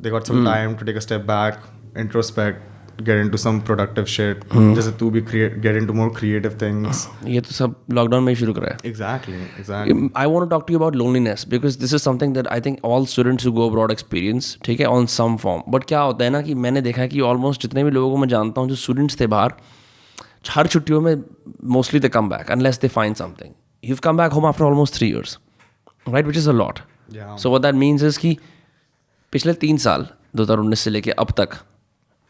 they got some time to take a step back, introspect, get into some productive shit. जैसे तू भी get into more creative things. ये तो सब लॉकडाउन में ही शुरू करा है. Exactly. I want to talk to you about loneliness because this is something that I think all students who go abroad experience, ठीक है, on some form. But क्या होता है ना कि मैंने देखा कि almost जितने भी लोगों को मैं जानता हूँ जो students थे बाहर, हर छुट्टियों में mostly they come back unless they find something. You've come back home after almost 3 years, right? Which is a lot. Yeah. So what that means is कि पिछले 3 साल 2019 से लेके अब तक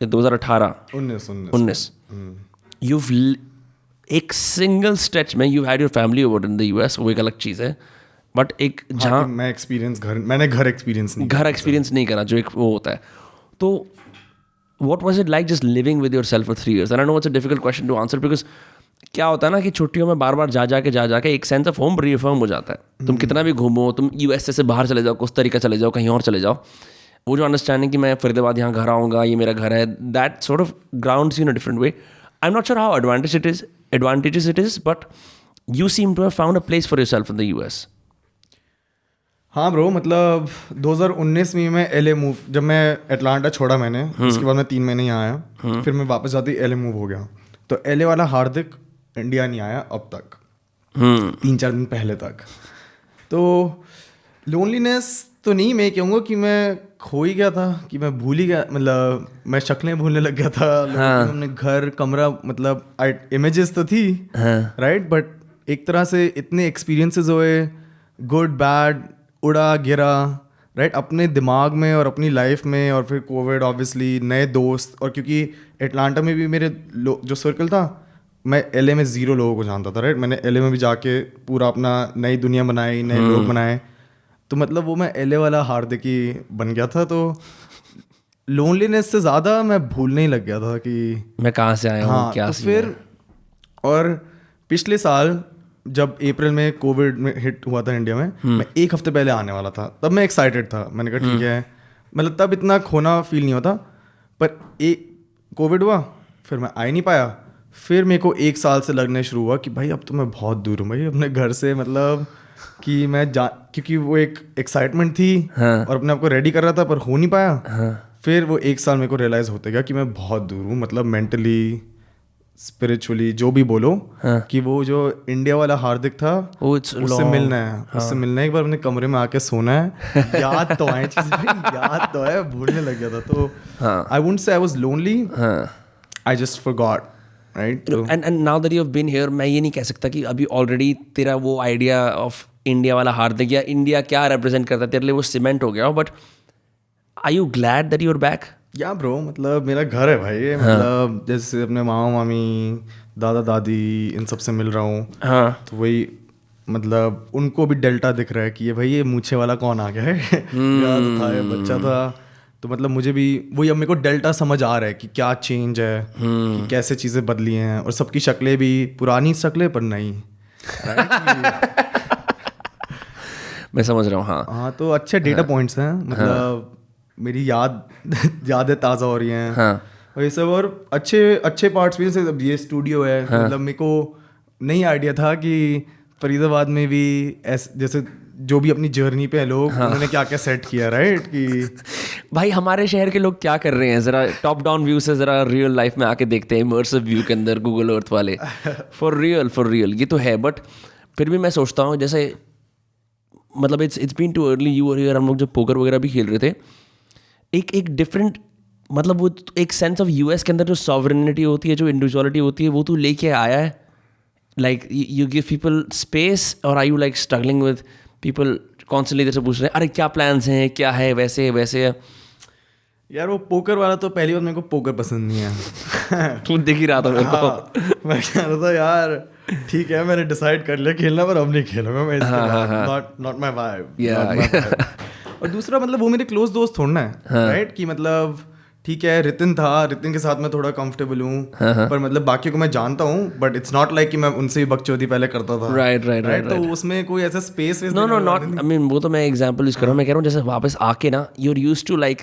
2018 19 you've एक सिंगल स्ट्रेच में you had your family over in the US, वो एक अलग चीज़ है. बट एक जहाँ मैंने घर एक्सपीरियंस नहीं करा जो एक वो होता है. तो what was it like just living with yourself for 3 years? And I know it's a difficult question to answer because क्या होता है ना कि छुट्टियों में बार बार जा जाके एक सेंस ऑफ होम रीअफर्म हो जाता है. तुम कितना भी घूमो, तुम यूएसए से बाहर चले जाओ, कोस्टा चले जाओ, कहीं और चले जाओ, वो जो अंडरस्टैंडिंग कि मैं फरीदाबाद यहाँ घर आऊँगा, ये मेरा घर है, that sort of grounds you in a different way. I am not sure how advantages it is, but you seem to have found a place for yourself in the US. हाँ ब्रो, मतलब 2019 में मैं LA move, जब मैं Atlanta छोड़ा मैंने, उसके बाद मैं 3 महीने यहाँ आया, फिर मैं वापस जाते ही LA मूव हो गया. तो LA वाला हार्दिक इंडिया नहीं आया अब तक, 3-4 दिन पहले तक. तो लोनलीनेस तो नहीं, मैं कहूँगा कि मैं खो ही गया था, कि मैं भूल ही गया, मतलब मैं शक्लें भूलने लग गया था. हमने घर, कमरा, मतलब इमेजेस तो थी, राइट, बट एक तरह से इतने एक्सपीरियंसेस हुए, गुड बैड, उड़ा गिरा, राइट, अपने दिमाग में और अपनी लाइफ में. और फिर कोविड ऑब्वियसली, नए दोस्त, और क्योंकि अटलांटा में भी मेरे जो सर्कल था, मैं LA में 0 लोगों को जानता था, राइट. मैंने LA में भी जाके पूरा अपना नई दुनिया बनाई, नए लोग बनाए. तो मतलब वो मैं LA वाला हार्दिक ही बन गया था. तो लोनलीनेस से ज़्यादा मैं भूलने ही लग गया था कि मैं कहाँ से आया हूँ, क्या तो फिर. और पिछले साल जब अप्रैल में कोविड में हिट हुआ था इंडिया में, मैं 1 हफ्ते पहले आने वाला था. तब मैं एक्साइटेड था, मैंने कहा ठीक है, मतलब तब इतना खोना फील नहीं होता. पर एक कोविड हुआ, फिर मैं आ ही नहीं पाया. फिर मेरे को 1 साल से लगने शुरू हुआ कि भाई अब तो मैं बहुत दूर हूँ भाई अपने घर से, मतलब कि मैं क्योंकि वो एक एक्साइटमेंट थी. और अपने आप को रेडी कर रहा था, पर हो नहीं पाया. फिर वो 1 साल मेरे को रियलाइज होते गया कि मैं बहुत दूर हूँ, मतलब मेंटली, स्पिरिचुअली, जो भी बोलो. कि वो जो इंडिया वाला हार्दिक था, उससे मिलना है, उससे मिलना है, एक बार अपने कमरे में आके सोना है. याद तो आए चीजें, याद तो है, भूलने लग गया था. तो I wouldn't say I was lonely, I just forgot, right. And now that you have been here, मैं ये नहीं कह सकता कि अभी ऑलरेडी तेरा वो आइडिया ऑफ इंडिया वाला हार्दिक या इंडिया क्या रिप्रेजेंट करता है तेरे लिए वो सीमेंट हो गया हो. But are you glad that you are back? Yeah bro, मतलब मेरा घर है भाई, मतलब जैसे अपने मामा मामी, दादा दादी, इन सब से मिल रहा हूँ. तो वही, मतलब उनको भी डेल्टा दिख रहा है कि ये भाई ये मूछे वाला कौन आ गया है. याद था, ये बच्चा था. तो मतलब मुझे भी वही, अब मेरे को डेल्टा समझ आ रहा है कि क्या चेंज है, कि कैसे चीज़ें बदली हैं. और सबकी शक्लें भी पुरानी शक्लें, पर नहीं. मैं समझ रहा हूँ. हाँ, तो अच्छे डेटा पॉइंट्स हैं, मतलब मेरी यादें ताज़ा हो रही हैं. और ये सब, और अच्छे पार्ट्स भी, जैसे ये स्टूडियो है. मतलब मेरे को नहीं आइडिया था कि फरीदाबाद में भी जैसे जो भी अपनी जर्नी पे है लोग, उन्होंने क्या क्या सेट किया, राइट. कि भाई हमारे शहर के लोग क्या कर रहे हैं, ज़रा टॉप डाउन व्यू से ज़रा रियल लाइफ में आके देखते हैं, इमर्सिव व्यू के अंदर, गूगल अर्थ वाले. फॉर रियल ये तो है. बट फिर भी मैं सोचता हूँ, जैसे मतलब it's been too early, you are here, हम लोग जब पोकर वगैरह भी खेल रहे थे, एक डिफरेंट, मतलब वो एक सेंस ऑफ यूएस के अंदर जो सॉवरेनिटी होती है, जो इंडिविजुअलिटी होती है, वो तू लेके आया है. Like you give people space, और are you like struggling with people constantly जैसे पूछ रहे हैं, अरे क्या प्लान्स हैं, क्या है, वैसे है. यार वो पोकर वाला, तो पहली बार मेरे को पोकर पसंद नहीं है. तू दिख ही रहा था मेरे को. मैं कह रहा था यार ठीक है, मैंने डिसाइड कर लिया खेलना, पर अब नहीं खेलूंगा मैं. Not my vibe. और दूसरा, मतलब वो मेरे क्लोज दोस्त थोड़ा है, राइट. कि मतलब ठीक है, रितिन के साथ मैं थोड़ा कंफर्टेबल हूँ, पर मतलब बाकी को मैं जानता हूँ, बट इट्स नॉट लाइक कि मैं उनसे भी बकचोदी पहले करता था. राइट. तो उसमें कोई ऐसा space no not, I mean वो तो मैं एग्जांपल यूज कर रहा हूँ. मैं कह रहा हूँ जैसे वापस आके ना, you are used to like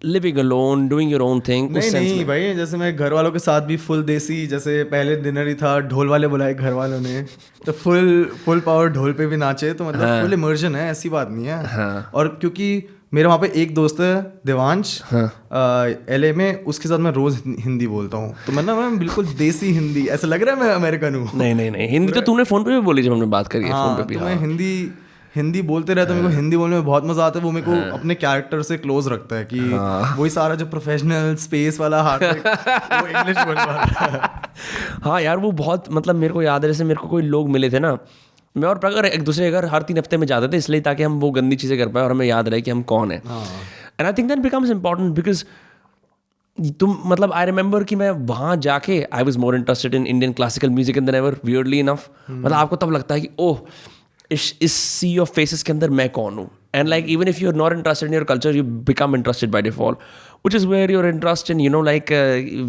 living alone, doing your own thing. नहीं भाई, जैसे मैं घर वालों के साथ भी फुल देसी, जैसे पहले डिनर ही था, ढोल वाले बुलाए घर वालों ने, तो फुल पावर ढोल पे भी नाचे. तो मतलब फुल इमर्जन है, ऐसी बात नहीं है. और क्योंकि मेरे वहाँ पे एक दोस्त है देवांश, LA में, उसके साथ मैं रोज हिंदी बोलता हूँ, तो मैं बिल्कुल देसी हिंदी, ऐसा लग रहा है मैं अमेरिकन हूँ। नहीं हिंदी तो तूने फोन पे भी बोली जब हमने बात करी है, फोन पे भी। तो मैं हिंदी बोलते रहता हूँ, मेरे को हिंदी बोलने में बहुत मजा आता है। वो मेरे को अपने कैरेक्टर से क्लोज रखता है कि वही सारा जो प्रोफेशनल स्पेस वाला हार्ट वो इंग्लिश बोल पा रहा है। हाँ यार, वो बहुत मतलब मेरे को याद है, जैसे मेरे को कोई लोग मिले थे ना, मैं और प्रगर एक दूसरे के घर हर 3 हफ्ते में जाते थे, इसलिए ताकि हम वो गंदी चीज़ें कर पाए और हमें याद रहे कि हम कौन है। And I think that becomes important because तुम मतलब आई रिमेंबर कि मैं वहाँ जाके I was more interested in Indian classical music and then ever, weirdly enough. मतलब आपको तब लगता है कि ओह, इस सी ऑफ फेसेस के अंदर मैं कौन हूँ। And like even if you are not interested in your culture, you become interested by default, which is where your interest in, you know, like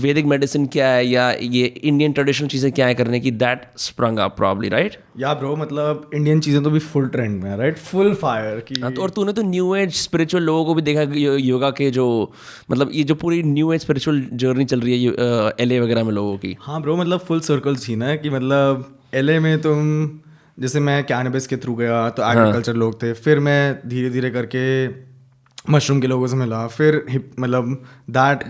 Vedic medicine क्या है या ये इंडियन ट्रेडिशनल चीज़ें क्या है करने की, that sprung up probably, right? या ब्रो, मतलब इंडियन चीज़ें तो भी फुल ट्रेंड में है, राइट, फुल फायर की। और तूने तो न्यू एज स्पिरिचुअल लोगों को भी देखा, योगा के जो मतलब ये जो पूरी न्यू एज स्पिरिचुअल जर्नी चल रही है LA वगैरह में लोगों की। हाँ ब्रो, मतलब फुल सर्कल सीन है कि मतलब LA में तुम, जैसे मैं कैनबिस के थ्रू गया तो एग्रीकल्चर लोग थे, फिर मैं धीरे धीरे करके मशरूम के लोगों से मिला, फिर मतलब that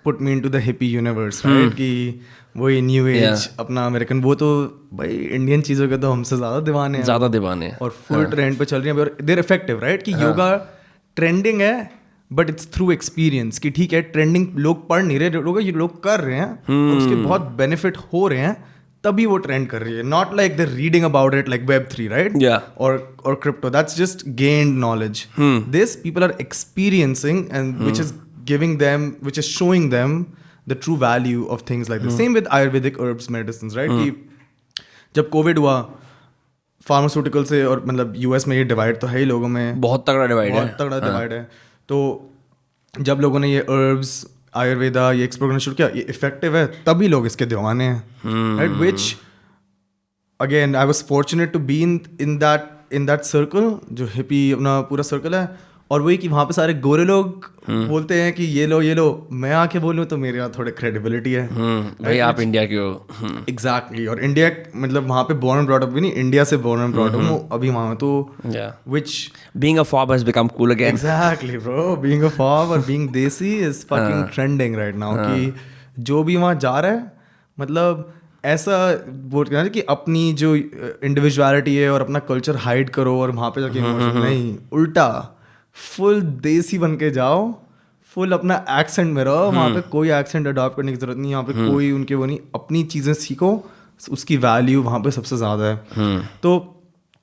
put me into the hippie universe, right, कि वही न्यू एज अपना अमेरिकन, वो तो भाई इंडियन चीज़ों के तो हमसे ज़्यादा दीवाने हैं और फुल ट्रेंड पे चल रही है और देर इफेक्टिव, राइट, कि योगा ट्रेंडिंग है बट इट्स थ्रू एक्सपीरियंस, कि ठीक है ट्रेंडिंग लोग पढ़ नहीं रहे, लोग कर रहे हैं और उसके बहुत बेनिफिट हो रहे हैं, तभी वो ट्रेंड कर रही है, not like they reading about it like Web3, right, और crypto, that's just gained knowledge. This people are experiencing and which is giving them, which is showing them the true value of things like this. Same with ayurvedic herbs medicine, right, कि जब Covid हुआ pharmaceutical से, और मतलब US में ये divide तो है ही लोगों में, बहुत तगड़ा डिवाइड है। तो जब लोगों ने ये हर्ब्स आयुर्वेदा ये एक्सप्लोर करना शुरू किया, ये इफेक्टिव है, तभी लोग इसके दीवाने हैं, right, which again I was fortunate to be in that circle, जो हिपी अपना पूरा सर्कल है, और वही कि वहाँ पे सारे गोरे लोग बोलते हैं कि ये लो, मैं आके बोलूँ तो मेरे यहाँ थोड़े क्रेडिबिलिटी है, भाई आप इंडिया के हो। एग्जैक्टली, और इंडिया मतलब वहाँ पे बोर्न एंड ब्रॉट अप भी नहीं, इंडिया से बोर्न एंड ब्रॉट अप अभी वहाँ, तो which being a fob has become cool again. Exactly bro, being a fob or being desi is fucking trending right now, कि जो भी वहाँ जा रहा है, मतलब ऐसा बोलते हैं कि अपनी जो इंडिविजुअलिटी है और अपना कल्चर हाइड करो और वहाँ पे जाके नहीं, उल्टा फुल देसी बन के जाओ, फुल अपना एक्सेंट में रहो, वहाँ पे कोई एक्सेंट अडॉप्ट करने की जरूरत नहीं, यहाँ पे कोई उनके वो नहीं, अपनी चीज़ें सीखो, उसकी वैल्यू वहाँ पे सबसे ज़्यादा है। तो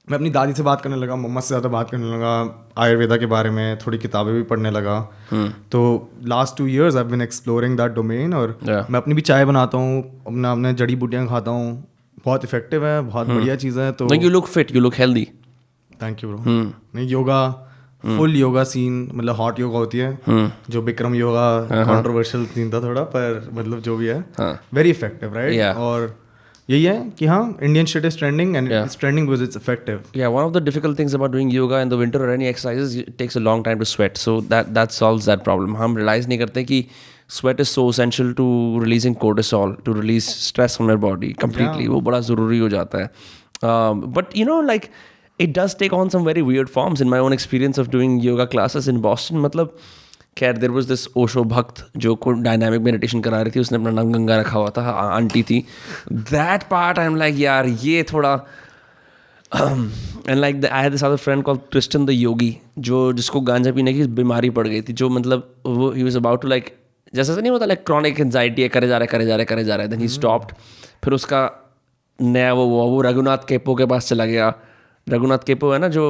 मैं अपनी दादी से बात करने लगा, मम्मा से ज़्यादा बात करने लगा, आयुर्वेदा के बारे में थोड़ी किताबें भी पढ़ने लगा। तो last 2 years I been exploring that domain, और मैं अपनी भी चाय बनाता हूँ, अपने जड़ी बूटियाँ खाता हूँ, बहुत इफेक्टिव है, बहुत बढ़िया चीज़ है। तो you look fit, you look healthy. Thank you bro. नहीं, योगा फुल योगा सीन, मतलब हॉट योगा होती है, जो बिक्रम योगा कंट्रोवर्शियल सीन था थोड़ा, पर मतलब जो भी है वेरी इफेक्टिव, राइट, और यही है कि हाँ, Indian shit is trending and it's trending because it's effective. Yeah, one of the difficult things about doing yoga in the winter or any exercises, it takes a long time to sweat, so that solves that problem. हम realize नहीं करते कि sweat is so essential to releasing cortisol, to release stress from your body completely. वो बड़ा ज़रूरी हो जाता है। But you know, like it does take on some very weird forms. In my own experience of doing yoga classes in Boston, मतलब खैर there was this Osho भक्त जो को डायनामिक मेडिटेशन करा रही थी, उसने अपना नाम गंगा रखा हुआ था, आंटी थी। That part I am like यार ये थोड़ा and like I had this other friend called Tristan the yogi, जो जिसको गांजा पीने की बीमारी पड़ गई थी, जो मतलब वो ही वाज अबाउट टू लाइक, जैसा नहीं होता लाइक क्रॉनिक एंजाइटी है, करे जा रहा है, देन ही स्टॉप्ड। फिर उसका नया वो रघुनाथ केपो के पास चला गया। रघुनाथ केपो है ना, जो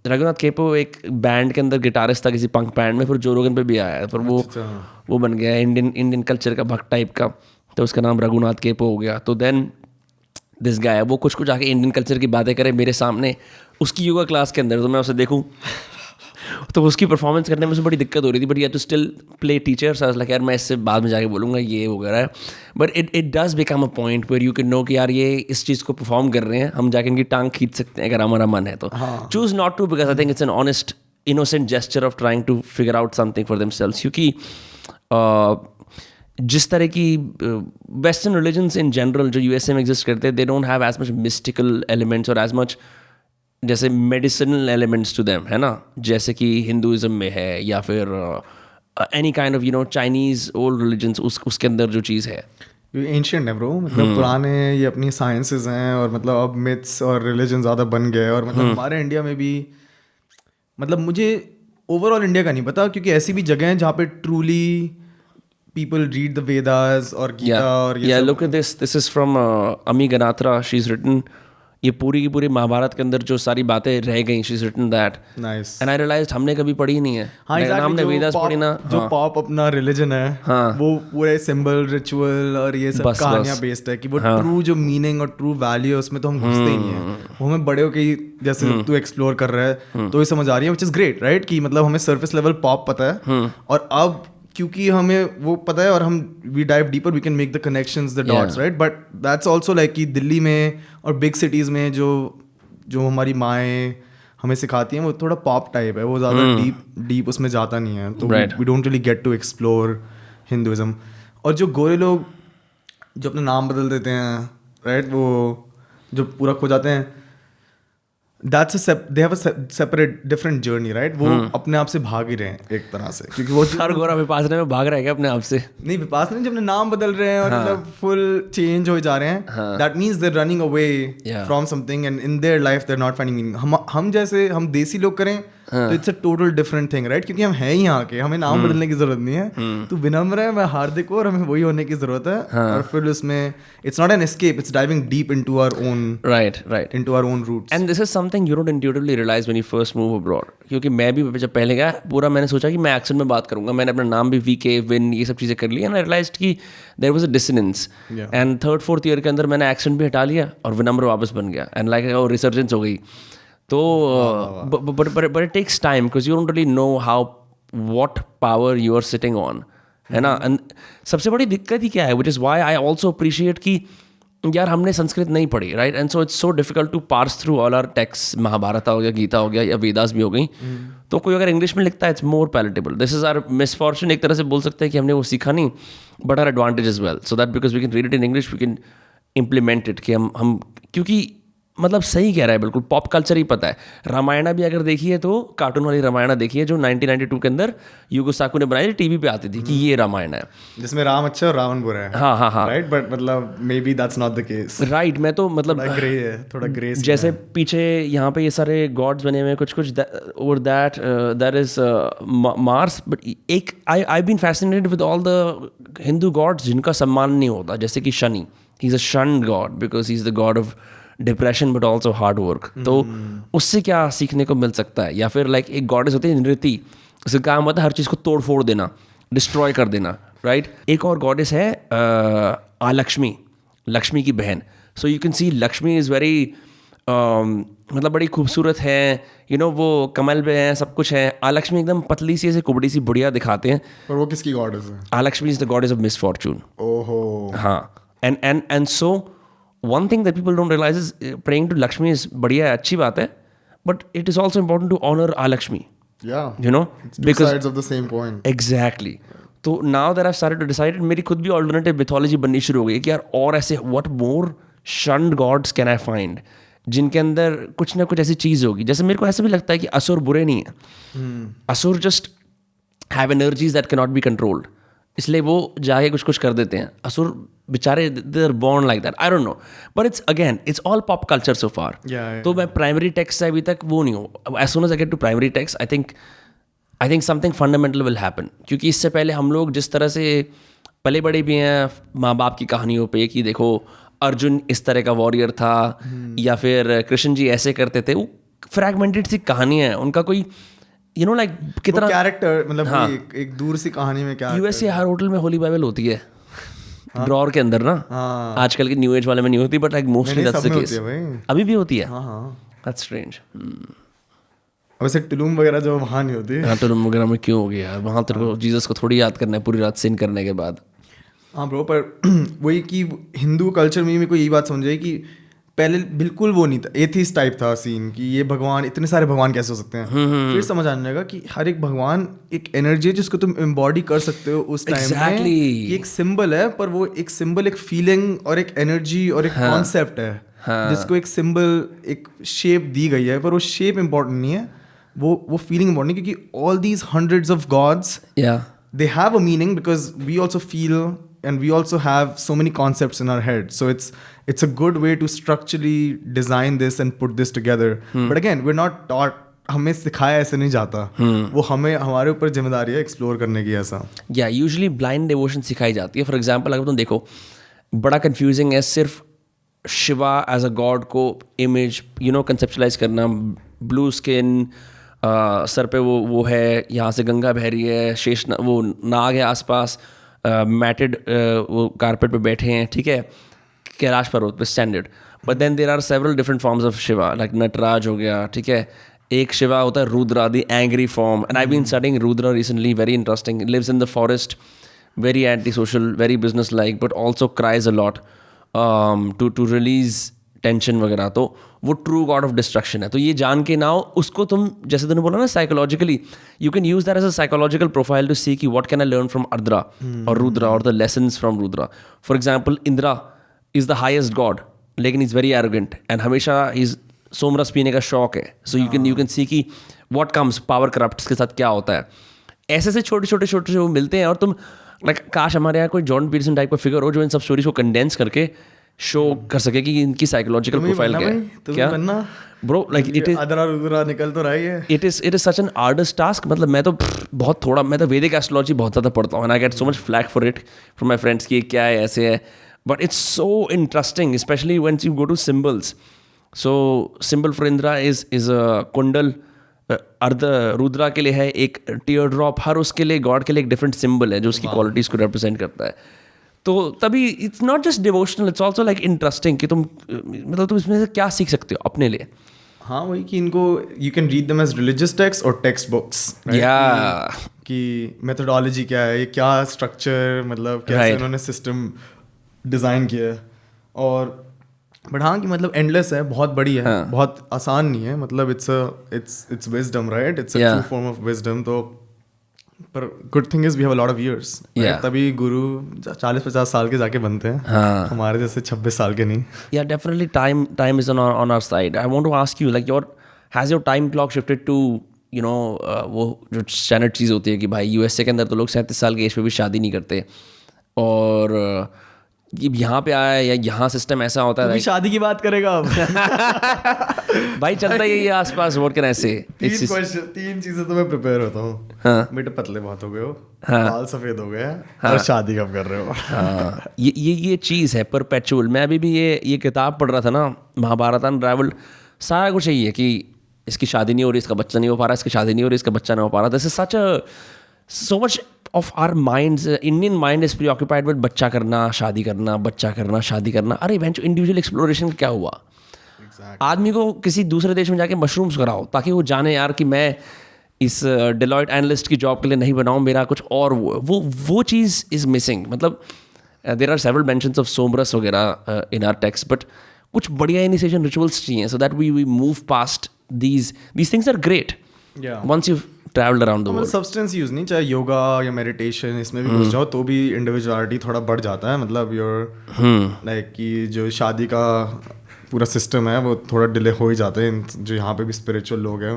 रघुनाथ केपो एक बैंड के अंदर गिटारिस्ट था किसी पंक बैंड में, फिर जो रोगन पे भी आया है, फिर वो बन गया इंडियन कल्चर का भक्त टाइप का, तो उसका नाम रघुनाथ केपो हो गया। तो देन दिस गाय वो कुछ आके इंडियन कल्चर की बातें करे मेरे सामने उसकी योगा क्लास के अंदर, तो मैं उसे देखूँ तो उसकी परफॉर्मेंस करने में से बड़ी दिक्कत हो रही थी, but you have to still play teachers. I was like यार मैं इससे बाद में जाके बोलूँगा ये वगैरह है, but it does become a point where you can know कि यार ये इस चीज़ को परफॉर्म कर रहे हैं, हम जाके इनकी टांग खींच सकते हैं अगर हमारा मन है तो। Choose not to, because I think it's an honest innocent gesture of trying to figure out something for themselves, क्योंकि जिस तरह की वेस्टर्न रिलीजन्स इन जनरल जो USA में एग्जिस्ट करते हैं, they don't have as much mystical elements और as much जैसे मेडिसिनल एलिमेंट्स टू देम, है ना, जैसे कि हिंदुइज्म में है या फिर any kind of Chinese old religions, उसके अंदर जो चीज़ है ये एंशियंट है ब्रो, मतलब पुराने ये अपनी साइंसेस हैं और मतलब अब मिथ्स और रिलीजन ज़्यादा बन गए और मतलब हमारे इंडिया में भी, मतलब मुझे ओवरऑल इंडिया का नहीं पता क्योंकि ऐसी भी जगह हैं जहाँ पे truly people read the Vedas और गीता और ये सब। Look at this is from अमी गनात्रा, शी इज रिटन, ये पूरी की पूरी महाभारत के अंदर जो सारी बातें रह गई, she is written that, nice. And I realise हमने कभी पढ़ी ही नहीं है। हाँ, Like, हमने वेदास पढ़ी ना, जो पॉप अपना रिलीजन है, हाँ, वो पूरे सिंबल रिचुअल और ये सब बस, कहानियां बेस्ड है कि वो ट्रू जो मीनिंग और ट्रू वैल्यू है उसमें तो हम घुसते ही नहीं है। वो हमें बड़े होके जैसे तू एक्सप्लोर कर रहा है तो ये समझ आ रही है, व्हिच इज ग्रेट, राइट, कि मतलब हमें सरफेस लेवल पॉप पता है और अब क्योंकि हमें वो पता है और हम we dive deeper, we can make the connections, the dots, right. But that's also like कि दिल्ली में और बिग सिटीज में जो हमारी माएँ हमें सिखाती हैं वो थोड़ा पॉप टाइप है, वो ज़्यादा डीप उसमें जाता नहीं है, तो we don't really get to explore Hinduism. और जो गोरे लोग जो अपना नाम बदल देते हैं, राइट, वो जो पूरा खो जाते हैं, they have a separate different journey, right? वो अपने आप से भाग ही रहे हैं एक तरह से, क्योंकि वो हर गोरा विपासना में भाग रहा है क्या अपने आप से? नहीं, विपासना जब अपने नाम बदल रहे हैं और मतलब फुल चेंज हो जा रहे हैं, that means they're running away from something and in their life they're not finding meaning. हम जैसे हम देसी लोग करें तो it's a total different thing, right, क्योंकि हम हैं ही यहाँ के, हमें नाम बदलने की जरूरत नहीं है। तू विनम्र है, मैं हार्दिक हूँ और हमें वही होने की जरूरत है। और फिर उसमें it's not an escape, it's diving deep into our own, right into our own roots. And this is something you don't intuitively realise when you first move abroad, क्योंकि मैं भी जब पहले गया पूरा मैंने सोचा कि मैं एक्सेंट में बात करूंगा, मैंने अपना नाम भी वीके विन ये सब चीज़ें कर ली, एंड आई रियलाइज्ड कि there was a dissonance, and 3rd 4th year के अंदर मैंने एक्सेंट भी हटा लिया और विनम्र वापस बन गया, एंड लाइक वो रिसर्जेंस हो गई। तो but it takes time because you don't really know how what power you are sitting on, है ना। एंड सबसे बड़ी दिक्कत ही क्या है, which is why I also appreciate कि यार हमने संस्कृत नहीं पढ़ी, right, and so it's so difficult to parse through all our text, Mahabharat हो गया, गीता हो गया या वेदास भी हो गई, तो कोई अगर इंग्लिश में लिखता है it's more palatable. This is our misfortune, एक तरह से बोल सकते हैं कि हमने वो सीखा नहीं, but our advantage is well, so that because we can read it in English we can implement it, कि हम क्योंकि मतलब सही कह रहा है, बिल्कुल पॉप कल्चर ही पता है। रामायणा भी अगर देखिए तो कार्टून वाली रामायणा देखिए जो 1992 के अंदर युगो साकू ने बनाई, टीवी पे आती थी कि ये रामायण है जिसमें राम अच्छा और रावण बुरा है। हाँ राइट, बट मतलब may be that's not the case, right. मैं तो मतलब ग्रे है, थोड़ा ग्रे जैसे पीछे यहाँ पे ये सारे गॉड्स बने हुए हैं कुछ और दैट इज मार्स, बट एक I been fascinated with all the Hindu gods जिनका सम्मान नहीं होता, जैसे कि Shani, he is a shunned god because he is the god of depression but also hard work. तो उससे क्या सीखने को मिल सकता है? या फिर लाइक एक गॉडेस होती है नृति, उसका काम होता है हर चीज़ को तोड़ फोड़ देना, डिस्ट्रॉय कर देना, राइट। एक और गॉडेस है आलक्ष्मी, लक्ष्मी की बहन। So you can see Lakshmi is very मतलब बड़ी खूबसूरत है, वो कमल पे है, सब कुछ है। आलक्ष्मी एकदम पतली सी ऐसे कुबड़ी सी बढ़िया दिखाते हैं। और वो किसकी गॉडेस है? Alakshmi is the goddess of misfortune. ओहो, हाँ। And so one thing that people don't realize is praying to Lakshmi is बढ़िया है, अच्छी बात है, but it is also important to honor Alakshmi. Yeah, it's two because sides of the same coin. Exactly. तो now that I've started to decide, मेरी खुद भी alternative mythology बननी शुरू हो गई कि यार और ऐसे what more shunned gods can I find जिनके अंदर कुछ ना कुछ ऐसी चीज़ होगी। जैसे मेरे को ऐसा भी लगता है कि असुर बुरे नहीं है, असुर just have energies that cannot be controlled, इसलिए वो जाके कुछ कुछ कर देते हैं। असुर बेचारे they are born like that, I don't know, but it's again it's all pop culture so far. तो मैं प्राइमरी टेक्स्ट से अभी तक वो नहीं हूँ। As soon as I get to primary text I think something fundamental will happen, क्योंकि इससे पहले हम लोग जिस तरह से पले बड़े भी हैं माँ बाप की कहानियों पे कि देखो अर्जुन इस तरह का वॉरियर था या फिर कृष्ण जी ऐसे करते थे, वो फ्रैगमेंटेड सी कहानियाँ हैं, उनका कोई लाइक कितना कैरेक्टर, मतलब एक दूर सी कहानी में क्या यूएसए हर होटल में होली बाइबल होती है ड्रॉर के अंदर ना। आजकल के न्यू एज वाले में नहीं होती, but like mostly that's the case. अभी भी होती है। That's strange. वैसे टुलुम वगैरह जो वहाँ नहीं होती। हाँ, टुलुम वगैरह में क्यों हो गया? वहाँ तेरे को जीसस को थोड़ी याद करना है पूरी रात सिन करने के बाद। हाँ ब्रो, पर वही कि हिंदू कल्चर में मेरे को यही बात समझ आई कि पहले बिल्कुल वो नहीं था, एथीस्ट टाइप था सीन कि ये भगवान, इतने सारे भगवान कैसे हो सकते हैं। फिर समझ आने लगा कि हर एक भगवान एक एनर्जी है जिसको तुम एम्बॉडी कर सकते हो उस टाइम में। ये एक सिंबल है, पर वो एक सिंबल एक फीलिंग और एक एनर्जी और एक कॉन्सेप्ट है। जिसको एक सिंबल, एक शेप दी गई है, पर वो शेप इंपॉर्टेंट नहीं है, वो फीलिंग इंपॉर्टेंट है, क्योंकि all these hundreds of gods या they have a meaning because we also feel and we also have so many concepts in our head, so it's a good way to structurally design this and put this together. But again, we're not taught, हमें सिखाया ऐसे नहीं जाता, वो हमें, हमारे ऊपर जिम्मेदारी है एक्सप्लोर करने की ऐसा. या यूजुअली ब्लाइंड डिवोशन सिखाई जाती है. फॉर एग्जाम्पल अगर तुम देखो, बड़ा कन्फ्यूजिंग है सिर्फ शिवा एज अ गॉड को इमेज कंसेप्चुलाइज करना. ब्लू स्किन, सर पे वो है, यहाँ से गंगा बह रही है, वो नाग है आसपास, मैटेड वो कारपेट पे बैठे हैं, ठीक है, कैलाश पर्वत पे standard. But then there are several different forms of Shiva, like Nataraja हो गया, ठीक है. एक शिवा होता है Rudra, the angry form, and I been studying Rudra recently, very interesting. Lives in the forest, very anti-social, very business-like, but also cries a lot to release tension वगैरह. तो वो true god of destruction है. तो ये जान के now उसको तुम, जैसे तुमने बोला ना, psychologically you can use that as a psychological profile to see कि what can I learn from Ardra or Rudra or the lessons from Rudra. For example, Indra is the highest god, लेकिन he's very arrogant and हमेशा he's सोमरस पीने का शौक है. So you can see कि what comes, power corrupts के साथ क्या होता है. ऐसे से छोटे छोटे वो मिलते हैं. और तुम लाइक काश हमारे यहाँ कोई जॉन पीटरसन टाइप का फिगर हो जो इन सब स्टोरीज को कंडेंस करके शो कर सके कि इनकी साइकोलॉजिकल प्रोफाइल क्या है. क्या bro, like it is Ardra Rudra निकल तो रही है. It is such an arduous task. मतलब मैं तो बहुत थोड़ा, मैं तो वैदिक एस्ट्रोलॉजी बहुत ज़्यादा पढ़ता हूँ and I get so much flak for it from my friends कि क्या है, ऐसे है. But it's so interesting, specially when you go to symbols. So symbol for Indra is a kundal. Ardra Rudra के लिए है एक टीयर ड्रॉप. हर उसके लिए गॉड के लिए एक डिफरेंट सिंबल है जो उसकी क्वालिटीज़ को रिप्रेजेंट करता है. तो तभी it's not just devotional, it's also like interesting कि तुम मतलब तुम इसमें से क्या सीख सकते हो अपने लिए. हाँ, वही कि इनको you can read them as religious text और टेक्स्ट बुक्स. या कि मेथोडोलॉजी क्या है, ये क्या स्ट्रक्चर, मतलब कैसे उन्होंने सिस्टम डिज़ाइन किया है. और बट हाँ कि मतलब एंडलेस है, बहुत बड़ी है, बहुत आसान नहीं है. मतलब it's wisdom, right? It's a true form of wisdom. तो पर good thing is we have a lot of years. तभी गुरु 40-50 साल के जाके बनते हैं. हमारे जैसे 26 साल के नहीं. Yeah definitely time is on our side. I want to ask you, like has your time clock shifted to वो जो स्टैंडर्ड चीज़ होती है कि भाई यूएसए के अंदर तो लोग 37 साल के एज पे भी शादी नहीं करते, और ये यहाँ पे आया या यहाँ सिस्टम ऐसा होता है. शादी की बात करेगा अब. भाई चलता ही है आसपास. वोट कैन ऐसे 3 चीजें तो मैं प्रिपेयर होता हूँ. बेटे पतले बहुत हो गए हो, बाल सफेद हो गए, और शादी कब कर रहे हो. ये चीज़ है परपेचुअल. मैं अभी भी ये किताब पढ़ रहा था ना, महाभारत अनरावल्ड. सारा कुछ यही है कि इसकी शादी नहीं हो रही, इसका बच्चा नहीं हो पा रहा, इसकी शादी नहीं हो रही, इसका बच्चा नहीं हो पा रहा. This is such so much of our minds. Indian mind is preoccupied with बच्चा करना, शादी करना, बच्चा करना, शादी करना. अरे इंडिविजुअल एक्सप्लोरेशन क्या हुआ? आदमी को किसी दूसरे देश में जाके मशरूम्स कराओ ताकि वो जाने यार कि मैं इस डेलॉयट एनालिस्ट की जॉब के लिए नहीं बनाऊँ, मेरा कुछ और वो चीज़ इज़ मिसिंग. मतलब there are several mentions of somras वगैरह इन आवर टेक्स्ट, बट कुछ बढ़िया इनिशिएशन रिचुअल्स चाहिए so that we move past these things are great once you travelled around the world. Substance use नहीं, चाहे योगा या मेडिटेशन, इसमें भी घुस जाओ तो भी इंडिविजुअलिटी थोड़ा बढ़ जाता है. मतलब योर लाइक कि जो शादी का पूरा सिस्टम है वो थोड़ा डिले हो ही जाता है. जो यहाँ पे भी स्पिरिचुअल लोग हैं.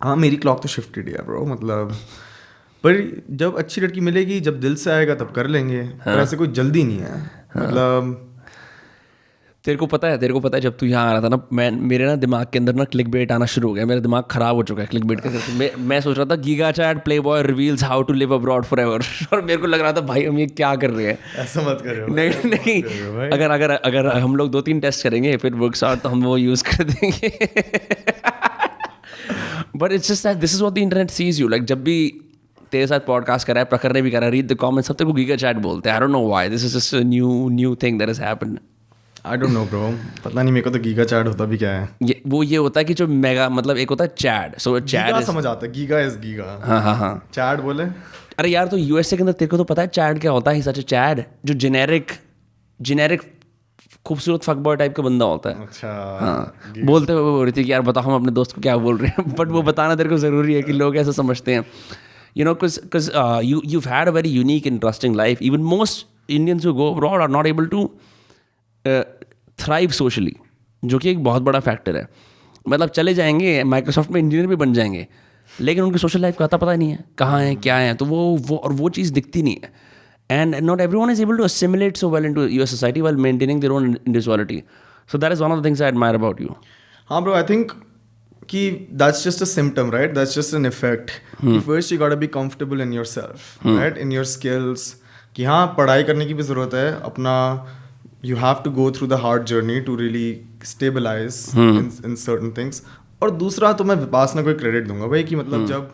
हाँ, मेरी क्लॉक तो शिफ्टेड है ब्रो. मतलब पर जब अच्छी लड़की मिलेगी, जब दिल से आएगा तब कर लेंगे. पर ऐसे कोई जल्दी नहीं है. मतलब तेरे को पता है जब तू यहाँ आ रहा था ना, मेरे ना दिमाग के अंदर ना क्लिक बेट आना शुरू हो गया. मेरा दिमाग खराब हो चुका है क्लिक बेट का. मैं सोच रहा था giga chad playboy reveals how to live abroad forever, और मेरे को लग रहा था भाई हम ये क्या कर रहे हैं. ऐसा मत करो. नहीं, अगर हम लोग 2-3 टेस्ट करेंगे फिर वर्क्स आउट तो हम वो यूज़ कर देंगे. But it's just that this is what the internet sees you. Like जब भी तेरे साथ पॉडकास्ट कर रहा है, प्रखर ने भी करा, रीड द कमेंट्स, सब तेरे को गीगा चैट बोलते हैं. आई don't know why. This is just a new thing that has happened. I don't no bro, पता नहीं मेरे को तो गीगा चैट होता भी क्या है. ये होता है कि जो मेगा, मतलब एक होता है चैट. सो चैट समझ आता है, गीगा इज गीगा. हाँ. चैट बोले. अरे यार, तो यूएसए के अंदर तेरे को तो पता है चैट क्या होता है. सच चैट जो जेनेरिक खूबसूरत फकबॉय टाइप का बंदा होता है. अच्छा. हाँ, बोलते हुए बोल रही थी कि यार बताओ हम अपने दोस्त को क्या बोल रहे हैं. बट वो बताना तेरे को ज़रूरी है कि लोग ऐसा समझते हैं. Because you've had a very unique, interesting life. Even most Indians who go abroad are not able to thrive socially, जो कि एक बहुत बड़ा फैक्टर है. मतलब चले जाएंगे माइक्रोसॉफ्ट में इंजीनियर भी बन जाएंगे, लेकिन उनकी सोशल लाइफ का आता पता नहीं है कहाँ है क्या है, तो वो चीज़ दिखती नहीं है. And not everyone is able to assimilate so well into US society while maintaining their own individuality. So that is one of the things I admire about you. हाँ ब्रो, आई थिंक कि that's just a symptom, right? That's just an effect. First you gotta be comfortable in yourself, right? In your skills. कि हाँ पढ़ाई करने की भी ज़रूरत है अपना. You have to go through the hard journey to really stabilize in certain things. और दूसरा तो मैं विपासना को क्रेडिट दूंगा भाई कि मतलब जब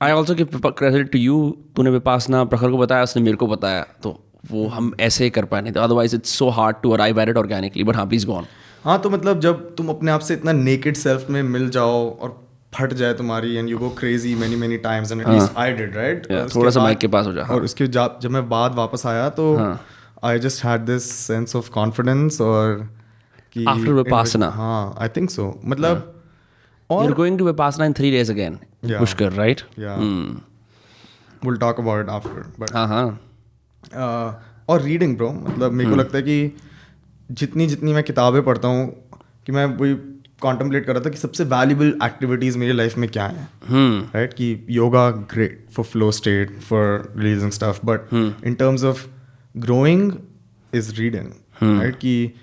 I also give credit to you. तूने विपासना प्रखर को बताया, उसने मेरे को बताया, तो वो हम ऐसे ही कर पाए नहीं. Otherwise it's so hard to arrive at it organically. But हाँ, प्लीज गो ऑन. हाँ तो मतलब जब तुम अपने आप से इतना नेकेड सेल्फ में मिल जाओ और फट जाए तुम्हारी and you go crazy many times and at least I did, right? थोड़ा सा माइक के पास हो जा. और उसके जब मैं बाद वापस आया तो I just had this sense of confidence और कि आफ्टर विपासना. हाँ आई थिंक सो. मतलब You're going to Vipassana in 3 days again. Yeah. Pushkar, right? Yeah. We'll talk about it after. But हाँ. और रीडिंग ब्रो, मतलब मेरे को लगता है कि जितनी मैं किताबें पढ़ता हूँ कि मैं वही कॉन्टम्पलेट कर रहा था कि सबसे वैल्यूबल एक्टिविटीज़ मेरी लाइफ में क्या हैं, राइट? कि yoga great for flow state, for releasing stuff, but in terms of growing is reading, right? कि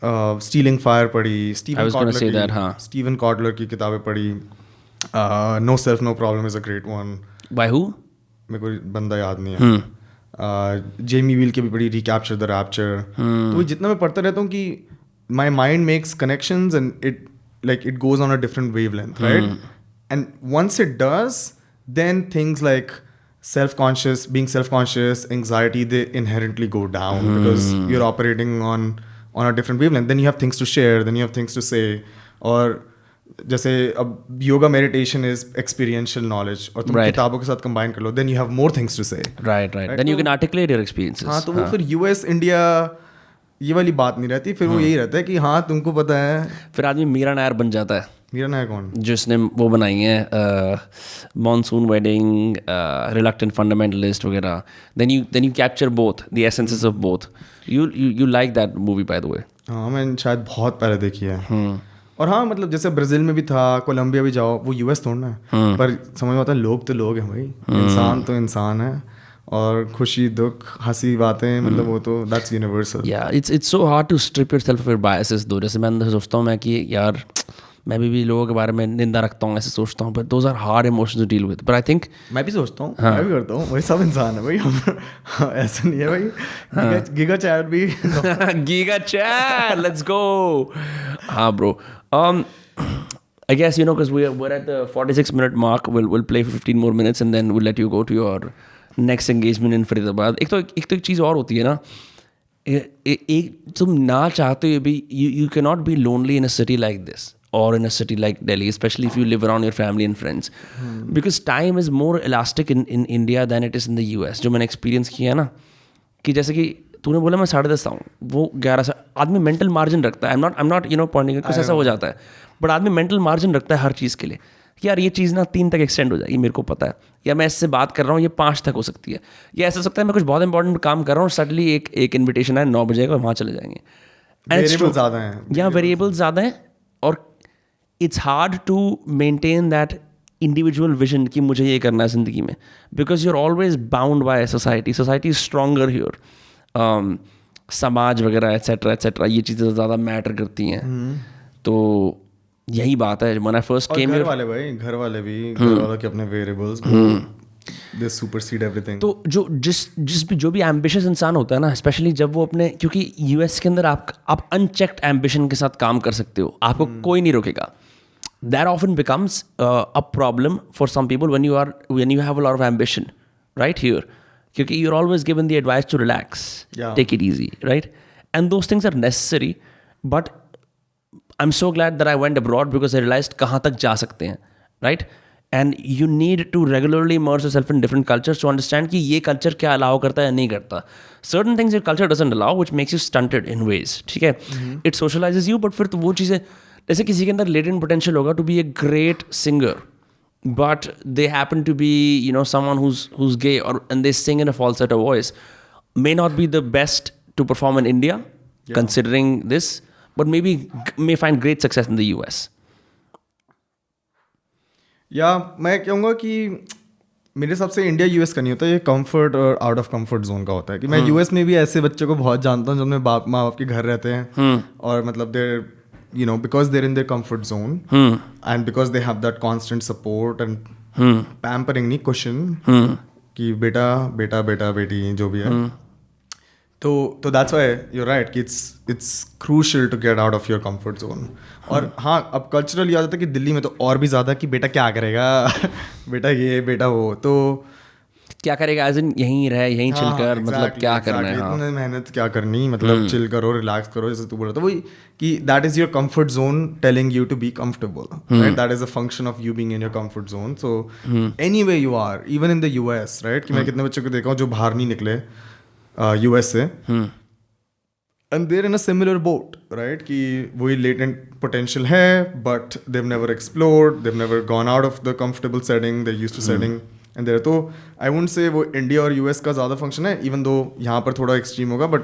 स्टीलिंग फायर पढ़ी, स्टीवन कॉडलर की किताबें पढ़ी, no self no problem is a great one. By who? मेरे को बंदा याद नहीं है. जेमी वील की भी पढ़ी, रिकैप्चर द रैप्चर. तो जितना मैं पढ़ता रहता हूँ कि my mind makes connections and it goes on a different wavelength, right? And once it does, then things like being self-conscious, anxiety, they inherently go down because you're operating on a different wavelength. Then you have things to share, then you have things to say. और जैसे अब yoga meditation is experiential knowledge और तुम किताबों के साथ combine कर लो, then you have more things to say. Right. Then you can articulate your experiences. हाँ तो वो फिर यूएस इंडिया ये वाली बात नहीं रहती, फिर वो यही रहता है कि हाँ तुमको पता है. फिर आदमी मीरा नायर बन जाता है. मीरा नायर कौन? जिसने वो बनाई है मॉनसून वेडिंग, रिलक्टेंट फंडामेंटलिस्ट वगैरह. Then you capture both the essences of both. You like that movie by the way? हाँ मैंने शायद बहुत पहले देखी है. और हाँ मतलब जैसे ब्राज़ील में भी था, कोलंबिया भी जाओ, वो यूएस थोड़ा है, पर समझ में आता है लोग तो लोग हैं भाई, इंसान तो इंसान है, और खुशी दुख हंसी बातें, मतलब वो तो that's universal. Yeah it's so hard to strip yourself of your biases though. जैसे मैं अंदर सोचता हूँ मैं कि यार मैं भी लोगों के बारे में निंदा रखता हूँ, ऐसे सोचता हूँ, but those are hard emotions to deal with. But I think मैं भी सोचता हूँ, मैं भी करता हूँ, वही सब इंसान है भाई. हम ऐसा नहीं है भाई. गीगा चैट भी गीगा चैट, लेट्स गो. हाँ bro. I guess, because we're at the 46-minute mark. We'll play for 15 more minutes and then we'll let you go to your next engagement in Faridabad. एक तो एक चीज़ और होती है ना, एक तुम ना चाहते हुए भी you cannot be lonely in a city like this or in a city like Delhi, especially if you live around your family and friends, because time is more elastic in India than it is in the US. जो मैंने experience किया है ना, कि जैसे कि तूने बोला मैं 10:30 आऊँ, वो 11 से. आदमी मेंटल मार्जिन रखता है. I'm not पॉइंटिंग, कुछ ऐसा हो जाता है, बट आदमी मेंटल मार्जिन रखता है हर चीज़ के लिए कि यार ये चीज़ ना 3 तक एक्सटेंड हो जाएगी, मेरे को पता है, या मैं इससे बात कर रहा हूँ ये 5 तक हो सकती है, या ऐसा हो सकता है मैं कुछ बहुत इंपॉर्टेंट काम कर रहा हूँ, सडनली एक इन्विटेशन है 9 बजे का, वहाँ चले जाएंगे. वेरिएबल्स ज़्यादा हैं. या वेरिएबल्स ज़्यादा हैं, और it's hard to maintain that individual vision कि मुझे ये करना है ज़िंदगी में, because you are always bound by society. Society is stronger here. समाज वगैरह एट्सेट्रा ये चीज़ें ज़्यादा मैटर करती हैं. तो यही बात है. When I first came here, घर वाले भी घर वालों के अपने वेरिएबल्स, दे सुपरसीड एवरीथिंग. तो जो भी एम्बिशियस इंसान होता है ना, स्पेशली जब वो अपने, क्योंकि यूएस के अंदर आप अनचेक्ड एम्बिशन के साथ काम कर सकते हो, आपको कोई नहीं रोकेगा. That often becomes a problem for some people when you have a lot of ambition, right here. Because you're always given the advice to relax, take it easy, right? And those things are necessary, but I'm so glad that I went abroad because I realized कहाँ तक जा सकते हैं, right? And you need to regularly immerse yourself in different cultures to understand कि ये culture क्या allow करता है या नहीं करता. Certain things your culture doesn't allow, which makes you stunted in ways, ठीक है? It socializes you, but फिर तो वो चीज़ें, जैसे किसी के अंदर latent potential होगा to be a great singer, but they happen to be someone who's gay, and they sing in a falsetto voice, may not be the best to perform in India, considering this, but maybe may find great success in the US? या मैं कहूँगा कि मेरे हिसाब से India US का नहीं होता, ये कंफर्ट और आउट ऑफ कंफर्ट जोन का होता है कि मैं यूएस में भी ऐसे बच्चों को बहुत जानता हूँ जो अपने माँ बाप के घर रहते हैं और मतलब देर you know because they're in their comfort zone and because they have that constant support and pampering नहीं cushion कि बेटा बेटा बेटा बेटी जो भी है तो that's why you're right कि it's crucial to get out of your comfort zone और हाँ अब कल्चरल याद आता है कि दिल्ली में तो और भी ज़्यादा कि बेटा क्या करेगा बेटा ये बेटा वो तो क्या करेगा एज इन यहीं रहे यहीं चिल कर मतलब क्या करना है इतने मेहनत क्या करनी मतलब चिल करो रिलैक्स करो जैसे तू बोल रहा था वही कि that is your comfort zone telling you to be comfortable right that is a function of you being in your comfort zone so anyway you are even in the US right कि मैं कितने बच्चों को देखा हूँ जो बाहर नहीं निकले यूएस से and they're in a similar boat right कि वही लेटेंट पोटेंशियल है but they've never explored they've never gone out of the comfortable setting they used to setting and there तो आई वुडंट से वो इंडिया और US का ज़्यादा function है इवन दो यहाँ पर थोड़ा एक्सट्रीम होगा बट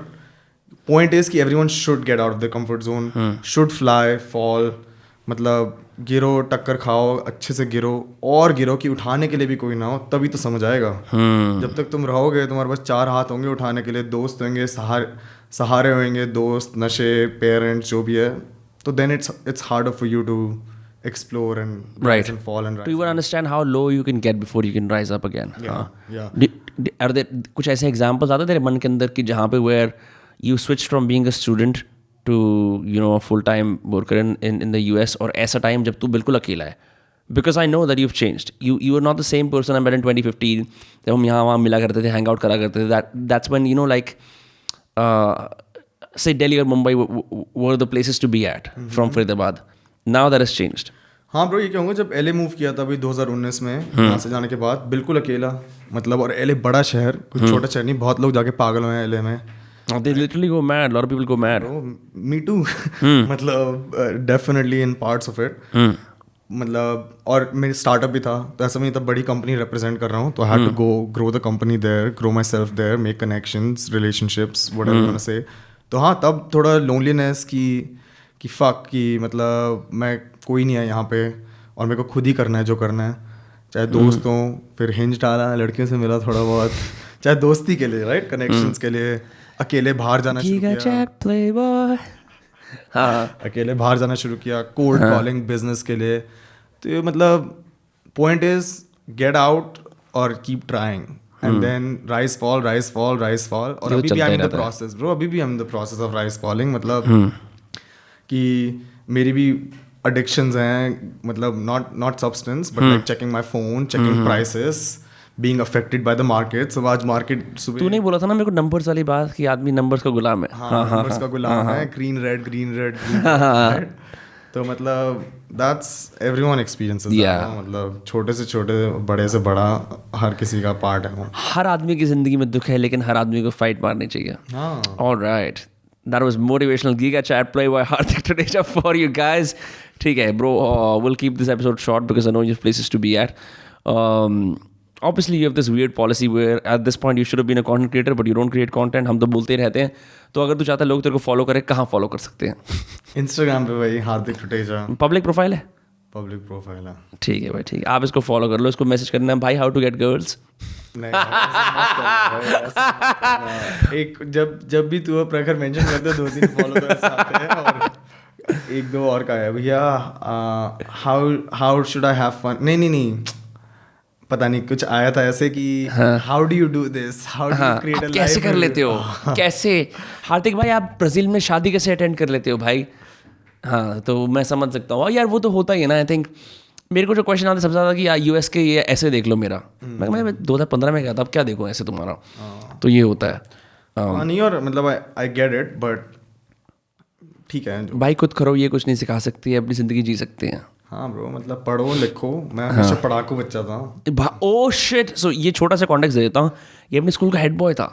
पॉइंट इज कि everyone should get out of the comfort zone should fly fall मतलब गिरो टक्कर खाओ अच्छे से गिरो और गिरो कि उठाने के लिए भी कोई ना हो तभी तो समझ आएगा जब तक तुम रहोगे तुम्हारे पास 4 हाथ होंगे उठाने के लिए दोस्त होंगे सहारे होंगे दोस्त नशे पेरेंट्स जो भी है तो then it's harder for you to explore and rise and fall and rise. To even understand how low you can get before you can rise up again. Yeah. Are there कुछ ऐसे examples आते तेरे मन के अंदर कि जहाँ पे where you switched from being a student to you know a full time worker in the US और ऐसा time जब तू बिल्कुल अकेला है because I know that you've changed. You are not the same person I met in 2015 जब हम यहाँ वहाँ मिला करते थे hang out करा करते थे that's when you know like say Delhi or Mumbai were the places to be at from Faridabad. Now that has changed. हाँ ब्रो ये कहूँगा जब एलए मूव किया था अभी 2019 में यहाँ से जाने के बाद बिल्कुल अकेला मतलब और एलए बड़ा शहर कुछ छोटा शहर नहीं बहुत लोग जाके पागल हुए हैं एलए में They literally go mad. A lot of people go mad. Me too. मतलब definitely in parts of it. मतलब और मेरी स्टार्टअप भी था तो ऐसा नहीं था बड़ी कंपनी रिप्रेजेंट कर रहा हूँ तो I had to go grow the company there grow myself there make connections relationships whatever you want to say तो हाँ तब थोड़ा लोनलीनेस कि फक कि मतलब मैं कोई नहीं है यहाँ पे और मेरे को खुद ही करना है जो करना है चाहे दोस्त हों फिर हिंज डाला लड़कियों से मिला थोड़ा बहुत चाहे दोस्ती के लिए राइट कनेक्शंस के लिए अकेले बाहर जाना शुरू किया अकेले बाहर जाना शुरू किया कोल्ड कॉलिंग बिजनेस के लिए तो ये मतलब पॉइंट इज गेट आउट और keep trying and then rise fall और अभी भी I am in the process bro अभी भी I am in the process of rise falling मतलब कि मेरी भी addictions हैं मतलब not substance but like checking my phone checking prices being affected by the market so आज market सुबह तू नहीं बोला था ना मेरे को numbers वाली बात कि आदमी numbers का गुलाम है हाँ numbers का गुलाम है green red तो मतलब that's everyone experiences मतलब छोटे से छोटे बड़े से बड़ा हर किसी का पार्ट है वो हर आदमी की जिंदगी में दुख है लेकिन हर आदमी को फाइट मारनी चाहिए all right that was motivational Giga Chat play by Hardik Tadeja for you guys ठीक है bro we'll keep this episode short because I know you have places to be at obviously you have this weird policy where at this point you should have been a content creator but you don't create content हम तो बोलते रहते हैं तो अगर तू चाहता है लोग तेरे को फॉलो करें कहाँ फॉलो कर सकते हैं इंस्टाग्राम पे भाई हार्दिक टटेजा पब्लिक प्रोफाइल है पब्लिक प्रोफाइल है ठीक है भाई ठीक है आप इसको फॉलो कर लो इसको मैसेज करना है भाई हाउ टू गेट गर्ल्स नहीं एक जब भी तू प्रखर मेंशन करते हो 2-3 फॉलोअर्स आते हैं और 1-2 और का है भैया how should I have fun नहीं पता नहीं कुछ आया था ऐसे कि how do you do this how do you create a life कैसे कर लेते हो कैसे हार्दिक भाई आप ब्राजील में शादी कैसे अटेंड कर लेते हो भाई हाँ तो मैं समझ सकता हूँ यार वो तो होता ही है ना आई थिंक मेरे को जो क्वेश्चन आता है सबसे ज़्यादा कि यार यूएस के ये ऐसे देख लो मेरा मैं 2015 में गया था अब क्या देखो ऐसे तुम्हारा तो ये होता है नहीं और मतलब आई गेट इट बट ठीक है भाई खुद करो ये कुछ नहीं सिखा सकती है अपनी ज़िंदगी जी सकते हैं हाँ ब्रो मतलब पढ़ो लिखो मैं हमेशा पढ़ाकू बच्चा था ओ शिट सो ये छोटा सा कॉन्टेक्स्ट दे देता हूँ ये अपने स्कूल का हेड बॉय था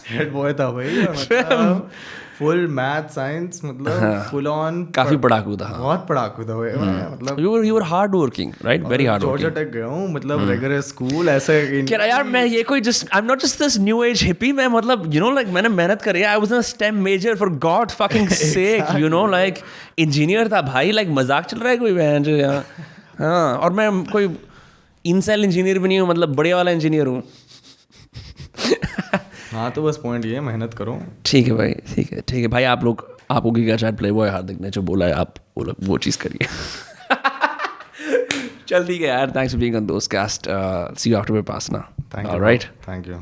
हेड बॉय था भाई, मतलब फुल मैथ साइंस, मतलब फुल ऑन, काफी पढ़ाकू था. बहुत पढ़ाकू था भाई. मतलब You were hard working, right? Very hard Georgia working. टेक गया हूँ, मतलब रेगुलर स्कूल ऐसे. क्या यार, मैं ये कोई I'm not just this new age hippie. मैं मतलब like मैंने मेहनत करी है. I was in a STEM major for God fucking sake, like engineer था भाई. Like मजाक चल रहा है कोई बहन जो यहाँ. हाँ, और मैं कोई इनसेल इंजीनियर भी नहीं हूँ, मतलब बढ़िया वाला इंजीनियर हूँ. हाँ, तो बस पॉइंट ये है, मेहनत करो. ठीक है भाई, ठीक है भाई. आपको क्या शायद प्ले बॉय हार्दिक ने जो बोला है, आप वो चीज़ करिए. चल ठीक है यार, थैंक्स फॉर बीइंग ऑन दोस्त cast. See you after Vipassana. Thank you. All right. Thank you.